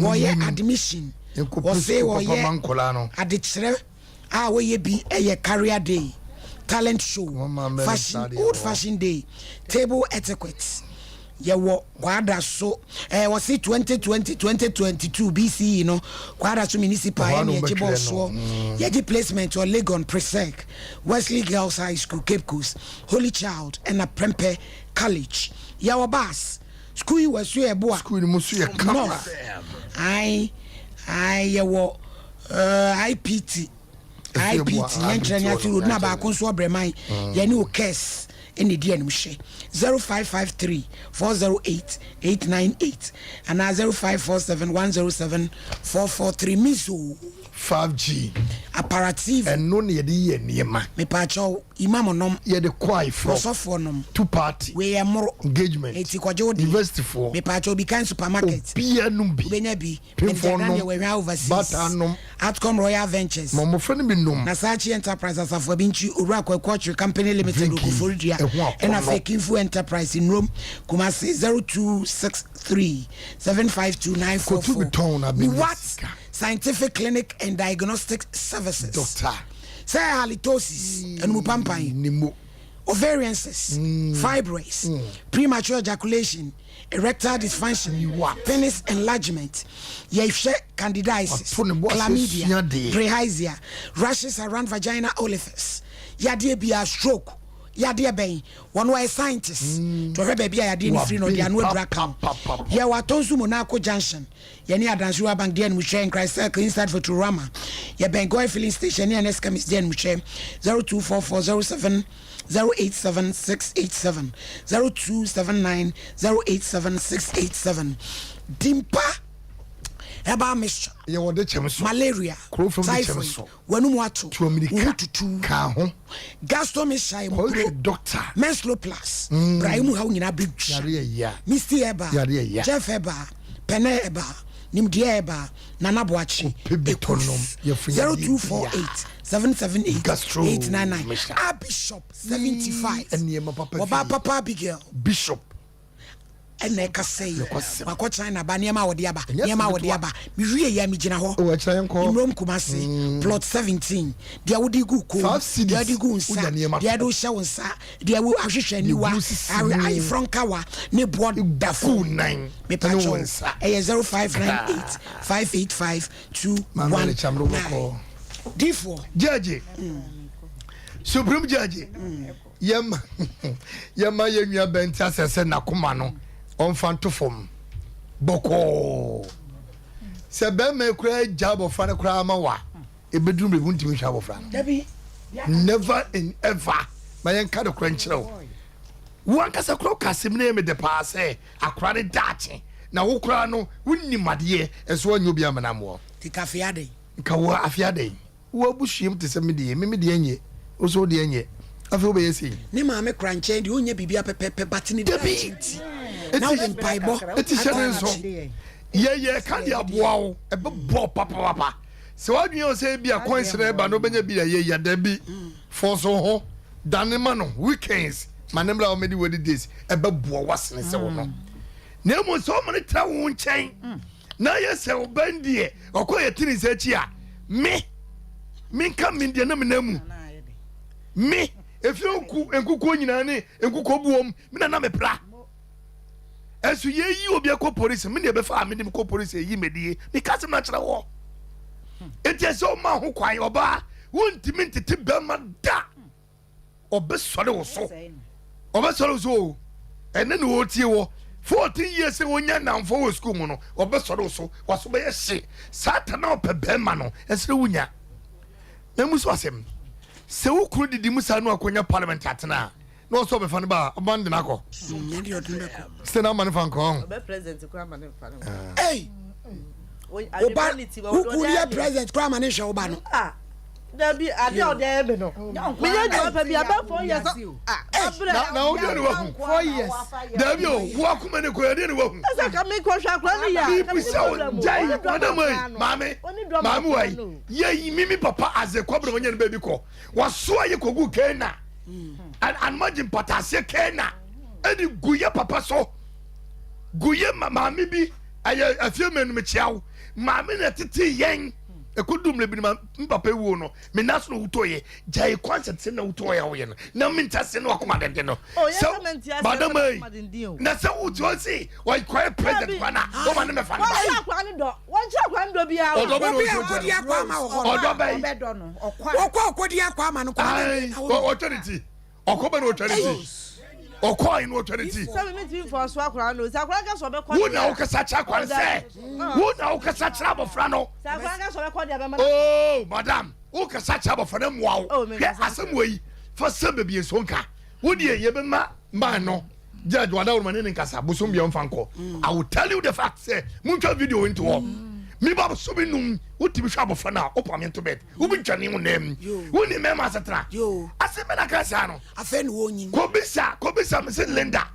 warrior admission. Was say, warrior addiction. We be a career day. Talent show, fashion, old fashioned day, table etiquette. Yeah, what so was it 2022 BC, you know, quadra municipal and Yajibo so Yaji placement or Legon Presec, Wesley Girls High School, Cape Coast, Holy Child, and a Prempe College. Yawa Bass, school you was your boy, school Monsieur North. I IPT. IPT yentranya fi na ba konso obreman ye ne o case eni die anim hye 0553 408 898 and 0547 107 443 miso 5G apparative and no ne ye niema me pa cho imam nom ye de kwai for so nom two party we amro engagement eti kwajo di university for me pa cho bi kan supermarket bia num bi benya bi me tana we overseas batanum Outcome Royal Ventures mo friend bi num na Sachi Enterprises afọ bi nchi Owura Kwakwachi Company Limited Okuforidua and Afekinfu Enterprise in Rome Kumasi 0263 752 what scientific clinic and diagnostic services doctor say halitosis and mupampai nimo ovarian cysts, fibroids, premature ejaculation, erectile dysfunction, penis enlargement, candidiasis, chlamydia, prehysia, rashes around vagina orifice, yadie stroke, yadie bɛn wɔn wɔ scientist to hwɛ baabi a yadie ne firi no de anu adura kan yɛ wɔ atonso monaco junction yɛ ne adansewa bank deɛ no mu hwɛ nkran circle inside Futurama yɛ bɛn goy filling station ne ns chemist deɛ no mu hwɛ 024407 087687 0279 087687 dimpa Eba mixture. Malaria. Typhoid. Wanuatu. Tutu. Kaho. Gastomishai. Doctor. Mensloplas. Braimu haunina bridge. Misty Eba. Jeff Eba. Pene Eba. Nimdia Eba. Nanabuachi. 0248 778 899. A Bishop 75. Oba Papa Abigail. Bishop. Ene ka say wako China ba niema wodi aba mi wie ya mi gina ho Imrom Kumasi plot 17 dia wodi gu ko dia di gu nsa dia do hye wonsa dia wo ahwehwe niwa ai fronkawa ne board dafu 9 me pa cho 0598 585 219 D4 judge Supreme judge yema yenua benti asese na koma no on fantofom boko se be me kura job of fan kura ma wa e bedrum be wuntimi hwa bofra never in ever mayen ka de kura nkyerɛw wan kasa kura kasem na me de pa se akura de dache na wo kura no wunni made eso anyo bia manamo ti kafiade ka wo afiade wo abusuem te se me de enye oso de enye afi obeyesi ne ma me kura nkyɛn de onye bibia pepepe batini dachi now in Bible it is so ye can the aboa e be bo papa se wadun o say bia coinsere ba no benya bia ye ya da bi for so ho danema no weekends manemla o medi wedi days e be bo wasene se wo no na mo so mo ne tra wo nkyɛn na ye se wo bandie okoye tini se chi a me nka me de na me namu me efi enkuko nyina ne enkuko buom me na me pra esu ye yi obi akọ police me ne be fa me dem ko police yi medie me kasem na kire wo etiese o ma ho kwai oba wontimi ntete be ma da obesore wo so ene ne wo tie wo 14 years wonya namfo wo school mu no obesore wo so waso be ye satan na ope be ma no esere wunya emuso asem se wo kuru didi musa no akonya parliament atena no so be fani ba abande nako ndi odunbeko stena man fan ko be president kura man fan hey oba who ya president kura man hwe oba no da bi ade o de be no me ye do pa bi aba 4 years na o de no 4 years da bi o wo akuma ne ko ya de no wo asa ka me ko hwa kura ni ya bi so jai madam mame wai ye mimi papa aze kwabro onye ne ba bi ko waso aye kogu kena and imagine potassium kena edi guye papa so guye mama bi aye afie menu me chiawo mama na tete yen ekodum le bi papa wu no me naso no utoye jai concert se na utoye wo ye no na mentase no akoma dende no so madam na se uto si why quite president bana o ma ne me fa na won akwa ni do bia o do di akwa ma wo o do be do no okwa di akwa ma no kwa o charity okoba no charity okwa in no charity so me ti for so akwa no sa akwa ka so be kwa wo na wo kasa cha kwa se wo na wo kasa cha bofra no sa akwa ka so be kwa dia be ma oh madam wo kasa cha bofra no mwa wo asem wo fa sembe bi sonka wo die ye be ma no judge wada wo mane nkasa bosom bi on fanko I will tell you the fact say muncha video into all mi baba so be num utimi hwa bofra na opame to bed wo bi twane wo nam wo ni mema asetra aseme na kasa no afa ni wo nyin ko bisa me se Linda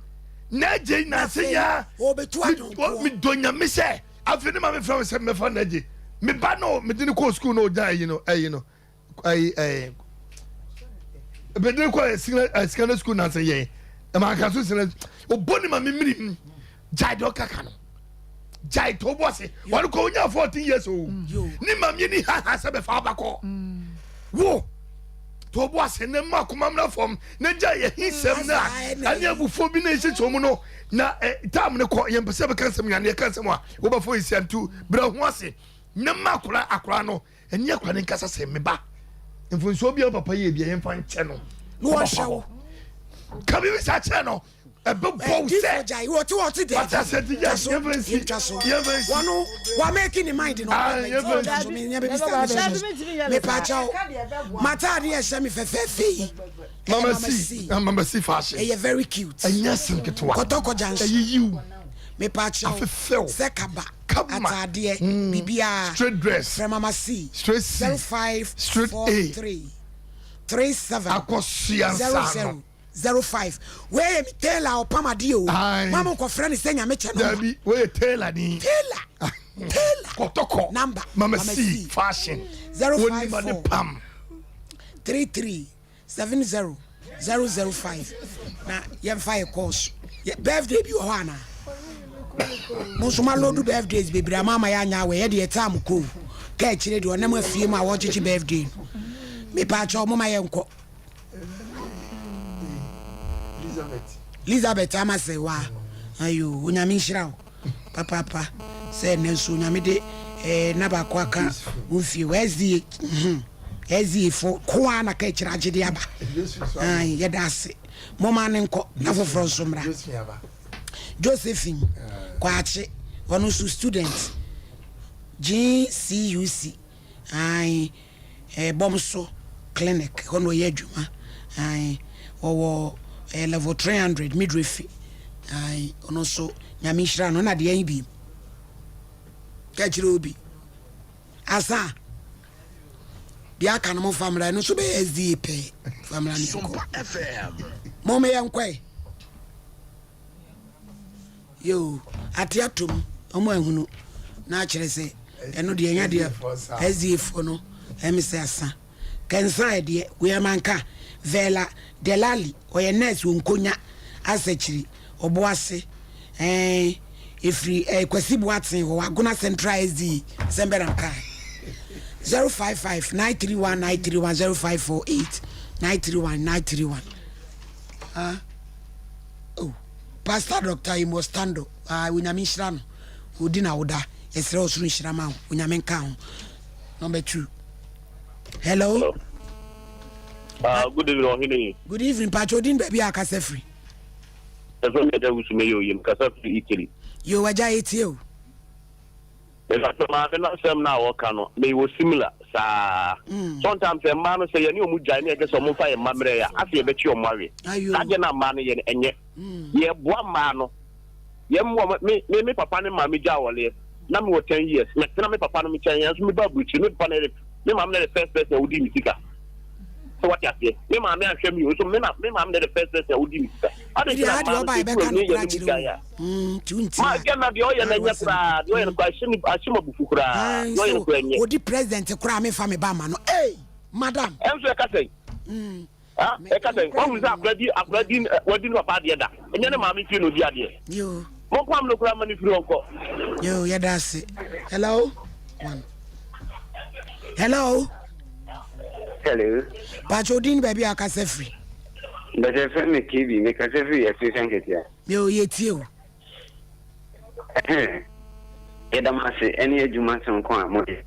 na je na se ya obetu adon mi donya me se afa ni ma me fra se me fa na je me ba no me din ko school no ja yi no be din ko secondary school na se ye e ma ka so se oboni ma me miri jai do kaka no jai to boss won ko nya 14 years old ni mam ye ni ha se be fa ba ko wo to bo ase ne ma komamna fom ne gya ye hisem na ani abufo bi na ehyechomu no na tam ne ko ye mpese be kansem nyane ye kansem a wo ba fo isiantu bra ho ase ne ma akora no enye akora ne nkasa se meba mfonso bi papa ye bia ye mfa nche no no hyew kabi bi sa che no ebe bo se what there what I said yes one wa making in mind no me pa chao mata de ehye me fefefe mama si fashion e very cute and yes nketwa kotoko janshi you me pa chao sekaba atade bibia straight dress from mama C straight C 05 straight A 37 akosiansa 05 where me tailor opama dio mama ko friend say nya me che no dabi where tailor ni tailor kotoko number mama C fashion 054 pam 33 70 005 na yem fire course birthday bi ho ana musuma lodu birthdays bebre mama ya nya we ye de time ko ka chire de onam afie ma wo chichi birthday me pa cho mama ye nko Elizabeth amase wa ayo onyame nhira papa say nenso onyame de na ba kwa ka wofie wezi ezi fo kwa na ka chira agide aba ai ye da se mama ne nko na foforo so mra Josephine kwachi one su student GCUC ai bomso clinic hono ye adwuma ai owo level 300 midwifery ai ono so nyame hira no na de yan bi ka chire obi asa dia kan mo family no so be SDP family ni ko mo me yan kwai yo atiatum omo ahunu na kire se eno de nya de SDP no emise asa kensa de we manka vela delali oye nurse wonkonya asechiri oboase ifri kwasi boaten ho agona central SD sembera kai 055-931-931 054-8-931-931 oh Pastor Dr. Imostando unyame shirano udina oda esre osuru shirama unyame nka ho number 2 hello good evening. Good evening, Pachodin baby akase free. Ezo me da wusume yo yim kasa free ikiri. Yo waja etio. Esa ma be na sem na wo ka no, me wo similar sa. Sometimes e ma no say ye ni omu gyan na e so mo fa ye mamre ya, afi e be chi omu awe. Age na ma no ye enye. Ye boa ma no. Ye mo me papa ne ma me gya wole. Na me wo 10 years. Me tena me papa no me 10 years, me ba buchi, me papa ne me ma me the first person who di misika. So what you say? Me ma me ahwe mi so me ma the first person who di misika. Ade ya ma ba be kan kura tunti. Ma ge na de o ye na nya kura, de o ye kwa ashima bufu kura. No ye kwa nye. Odi president kura me fa me ba ma no. Hey, madam. Enso e ka say. Ah, e ka say. Kwa muza akradi wadi no pa de da. Enye ne ma me fi no di ade. Yo. Mo kwa me kura ma ni fi onko. Yo, ya da se. Hello. One. Hello. Hello. Pachodin baby akase free. But if I make you make a free assistant here. Yo yetio. Edamase any education ko amode.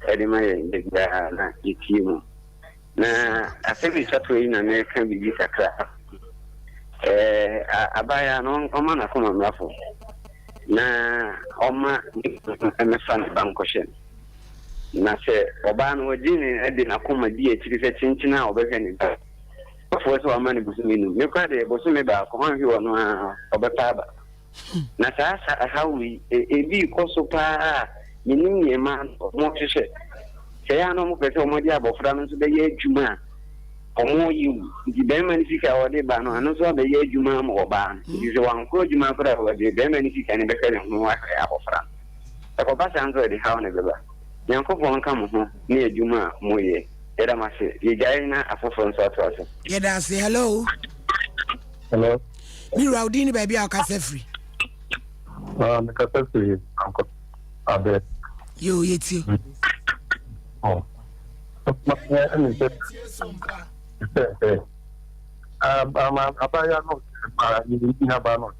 Edema de na yetio. Na afemi chatwe in America bi sakra. Abaya no oma na koma mrafo. Na oma emefan bankoshen. Na se oba no wajini edi na koma di echiri se chinchina obehwe ni ba fo so amani busumi nu me kwa de busumi ba ko han hiwo no obetaba na sasa hawi ebi koso pa minim ye ma mo hwehwe se ya no mo pese o mo di abofra no so be ye adwuma omo yi di be mani fika wode ba no ano so be ye adwuma mo oba di se wan ko adwuma kora wode be mani fika ni be kele no wa ya abofra ko ba sanzo di hawo ne beba yanko bon kam ho ne adwuma moye era mase ye jaina afofo nso ato yeda say hello mi raudini baby akase free me kase free anko abe yo yetio abaya no you have no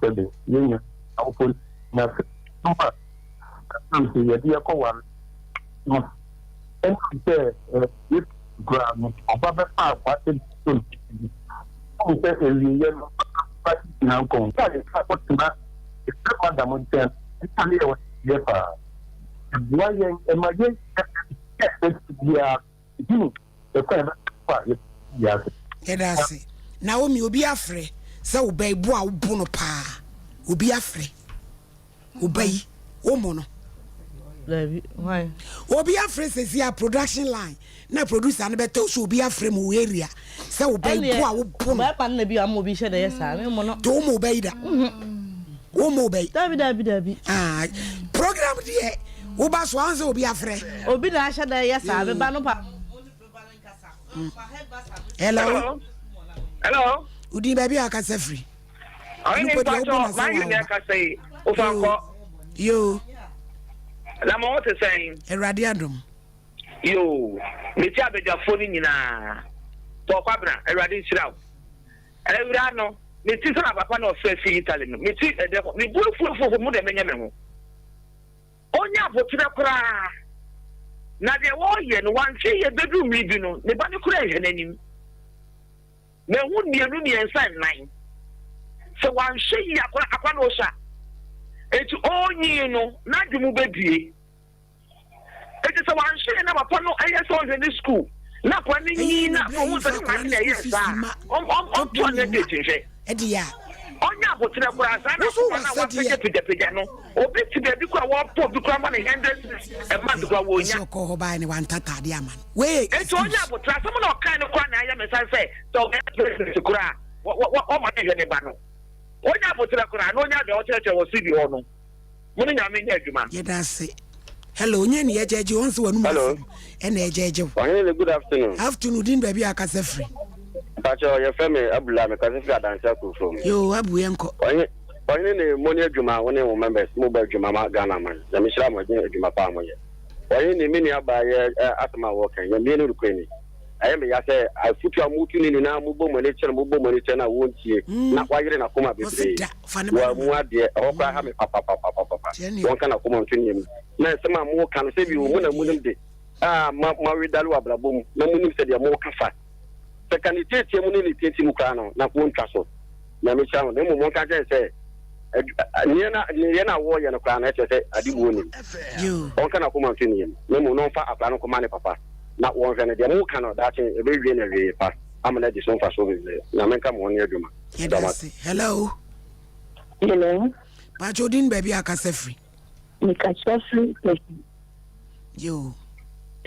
said you awful nothing you be a one no and if grab ababa what is now come what to that it's not the mountain it's only what you why am I going Yedase. Naomi obi afre se obey bo a wo no pa. Obi afre. Obey wo mo no. Why? Obi afre se sia production line. Na producer na beto so obi afre mu area. Se obey bo a wo no. Ba pa na bi am obi hye de yesa me mo no. To mo obey da. Wo mo obey. Dabi. Ah, program de wo ba so anze obi afre. Obi na hye de yesa me ba no pa. Hello. Hello. Udi baby akase free. I need to my unique say Ufanko. Yo. La mo what saying? Eradiadum. Yo. Me tia be ja phone nyina. To kwabra eradi nshiraw. Ewura no. Me ti so na papa na ofe fi Italy no. Me ti me bu fu mu de menya me ho. Onya abotire kura. Na de wo ye no wan hwe ye bedroom bi no. Ne ba ne kura hwe nanim. Me hu nienu ni ensa nnan. Se wan hwe ye akwa no sha. Eti onyi no na dwumu bedie. Eti se wan hwe na papa no aye so hwe ni school. Na kwa ni nyi na hu se na na ye sa. To na de tinhwe. Edi ya. Onya abotire kura sa na so na wa pege no. Obi ti be bi kwa wa pop bi kwa ma ne 100 e ma bi kwa wo nya. So ko ho ba ni wan tata de aman. We. Eti onya abotire so na o kan no kwa na ya me san say to get kura. O ma ne ne ba no. Onya abotire kura na onya de o cheche wo si bi ho no. Mo ni nya me nya adwuma. Ye da se. Hello, nye ni ejeje won se wanu ma. Hello. E na ejeje. Good afternoon. Afternoon din baby akase free. Pacho your family abula me kase free adansa ku from. Yo, abu yenko. Onye ne money adwuma woni wo members mo ba adwuma ma Ghana man. Na me shira mo adwuma pa mo ye. Onye ne mini aba ye asema wo kan. Ye me no rukwani. Aye me ya say afutu amutu ni na mo bo mo ne chere na wontie. Na kwayire na koma bebre. Wa mu ade o kwa ha me papa. Won kana koma ntuni. Na sema mo kan se bi wo na mu nimde. Ma wedalu ablabom. Na mu nim se de mo kafa. Sekanitete mu ni tete mu kana na ko ntwa so. Na me chawo ne mo ka je say ni na wo ye no kana che adibu ni. On kana koma ntuni. Ne mo no fa apla no koma ne papa. Na won hwe ne de mo kana da chen e be wie na wie pa. Amana di so fa so be. Na men ka mo ni aduma. Hello. Hello. Pa Jodin baby akase free. Ni ka free. Yo.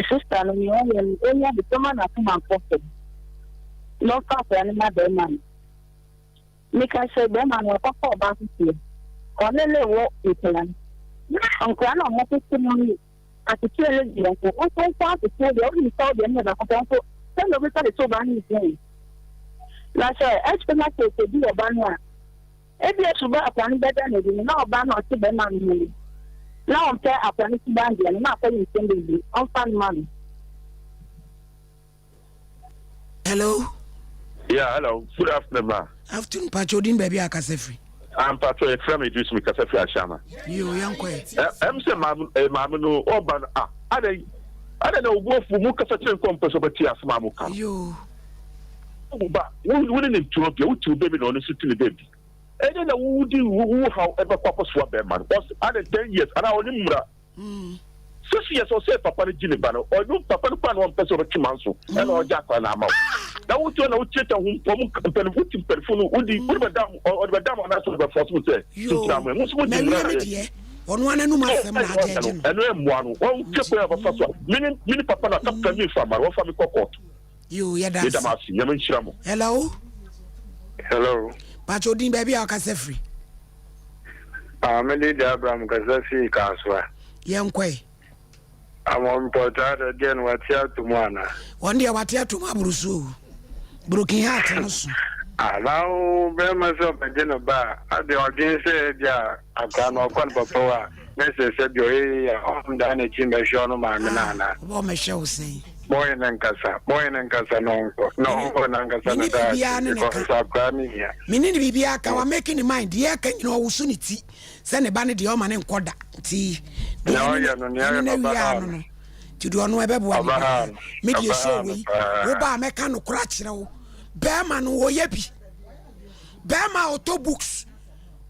Sister no mi onya de toma na kuma pocket. No fa for any other man. Me can say be man wa papa ba ti. Onele wo iplan. Onko na mo ti mo ati tele di onko. Onko fa ti tele o ni so de na ba ko onko. Se no be tele so ba ni dey. La say expect na te di o ba no a. E bi e suba apani beda na di na o ba na o ti be man ni. Na on pe apani ti ba ndi na fa ni sende di. On fan man. Hello. Yeah, hello. Good afternoon, ma. Afternoon, Pachodin baby akase free. I'm Pacho, a friend reduce me kase free ashama. Yo, yanko. Em se mam no oban I don't know go for mu kase chen kompeso beti asma mu ka. Yo. Ba, we need to be to baby no sit to the baby. And then who do however purpose for be man. Because I 10 years and I only mura. 6 years or say papa ni jini bano or no papa no pan one person of chimanso and or jack na ma. Now what you know cheta hum pom company wuti perfume udi madam or madam na so be force mu say. Yo. Na me on one no ma sem na ajeje no. Eno emu anu. Won kepo ya papa so. Mini papa na tap kan mi fa ma wo fa mi kokot. Yo, yeah that. Yeda ma si nyame nchira mo. Hello. Hello. Pachodin baby akase free. Me dey Abraham Kazafi Kanswa. Yankwe. I'm on portrait again. What's here tomorrow? One day, what here tomorrow, Bruce? Broken heart, now, bear myself a dinner bar. At the audience said, yeah, I can't call Papa. Mrs. said, you're on down a chimney, Sean, my manana. What my show say? boy nankasa no nankasa na da because abrami ya mini ni bibia ka wa making mind ye ka nyina wo su ni ti se ne ba ne de o ma ne nkoda ti no ya no no ti do no ebe bo ani me de show we wo ba me ka no kura kire wo be ma no wo ye bi be ma auto books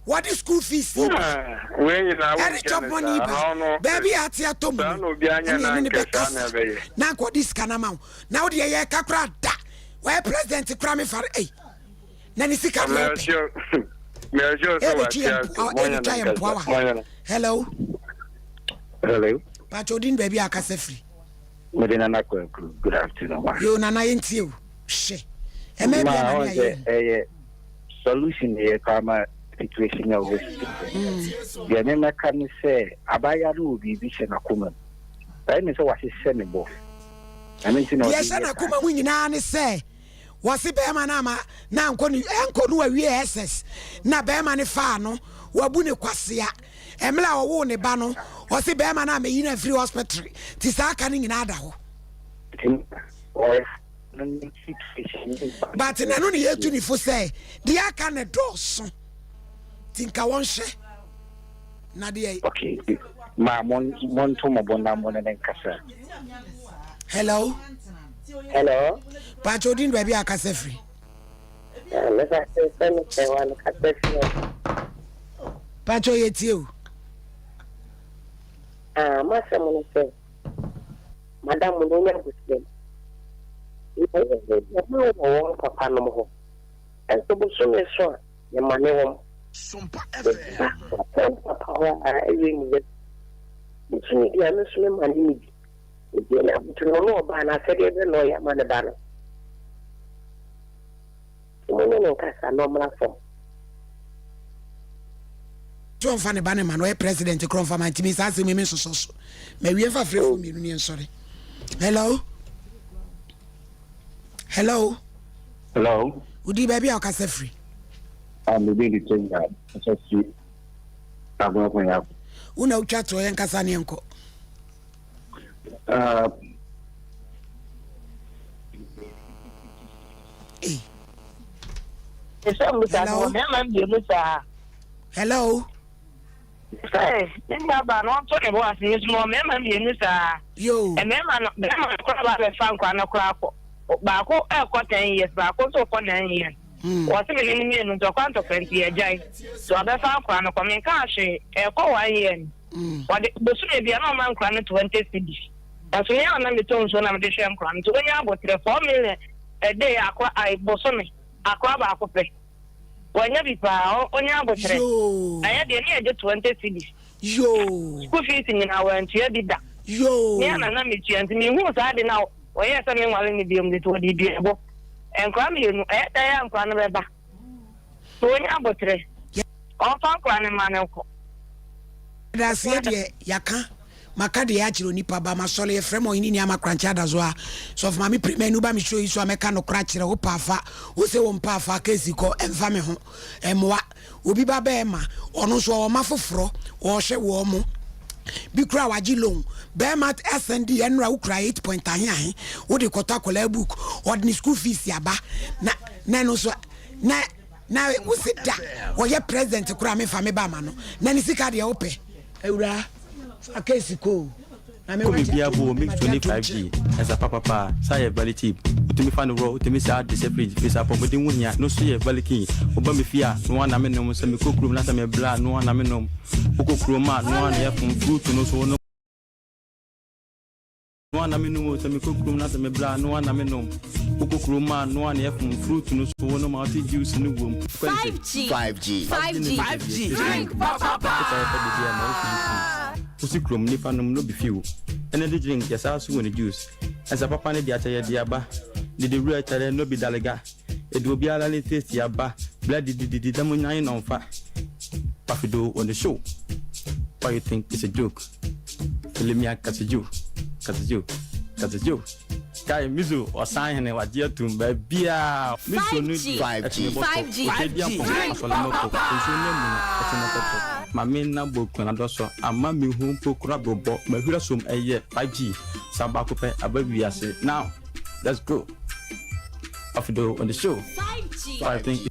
what is school fees when you know any job money baby ati atom na ko this kana ma now the ye ka kura da why president kura me far eh na ni sika hello Pachodin baby akase free Medina na good afternoon yo nana yenti she e me bia na ye solution here kama situation of this the name can say abaya no bi bi she na kuma I mean so what is senable I mean you know yes na kuma mu nyina ne say wasi be ma na ma na enko no awie ss na be ma ne fa no wabu ne kwasea emla wo ne ba no wasi be ma na me yi na free hospital ti sa aka ne nyina ada ho but na no ne yetu ni fo say dia aka ne doso tinka won hye na de okay ma mon to mo bona mo ne nkasa hello Pachodin baby akase free Pacho yetiu masa mo se madam mo nya busem no papa no mo en to bu so me so ye mane wo Sompa papa ai ni ni dia no so me mane ni dia na to no ba na se de no ya mane ba no mo no kasa no mra fo John Fanny Bannerman, where President Cronfa Mantimis asking me so. May we ever free from me? Sorry. Hello. Would you baby or cast free? I'm the baby thing that I just see. I'm going to have. Una chat to Yankasanianko. Hello. Hey, ba no to ke bo asin so me ma bi enu sa yo e me ma no ko ba be fan kwa na kura ko ba ko e ko 10 years ba ko so ko 9 years o se me ni enu to kwanto 20 years jai so be fan kwa na ko me ka hwe e ko 1 year o de bo su me bia na ma kwa na 20 cedis da so ya na me to so na me de hwe kwa nto nya abotre 4 million e dey akwa ai bo so me akwa ba ko pe wanya bipa onya abotre aya de ni eje 20 cedis yo school fees ni na wantia bida yo ni na me tianti mi hu sa de na o ye sa me nwale ni biom de to di ebo enkwa me nu e da ya nkwa no beba so onya abotre o fa nkwa ne ma ne ko da se de yaka maka de ya chiro nipa ba masole ye fremo ini ni amakrancha da zo a so for mami premier nu ba mi show yi so ameka no kra chire wo pafa wo se wo mpafa kesi ko emfa me ho emwa obi ba ba ema ono so o mafoforo o hwe wo mo bi kra waji loan be mat SND enra ukra 8 point ahe wo de kota kola book ordinary school fees yaba na no so na wo se da wo ye president kra me fa me ba ma no na ni sika de wo pe ewura akesiko Komi biabo mix 25G as a papa say valley tip to me fan ro to me say discipline face up but din wunya no so ye valley king oba me fia no na me no so me kokrum na me bla no na me no kokrum ma no na ye fun fruit no so no na me no so me kokrum na me bla no na me no kokrum ma no na ye fun fruit no so no ma ti juice no wom 5G drink papa Pusi krom ni fanum no be few. And the drink yasa so when juice. As a papa ne dia chaye dia ba. Di the real chaye no be dalega. E do bi ala le taste ya ba. Blood di damunya in on fa. Pafido on the show. Why you think it's a joke? Lemia kasiju. Kai mizu o sign ne waje tum ba bia. Mizu no 5G. mame na boku na doso ama me hu pokura bobo ma hwira som eye 5G sabako pe abawiase. Now let's go off the show 5G. So I think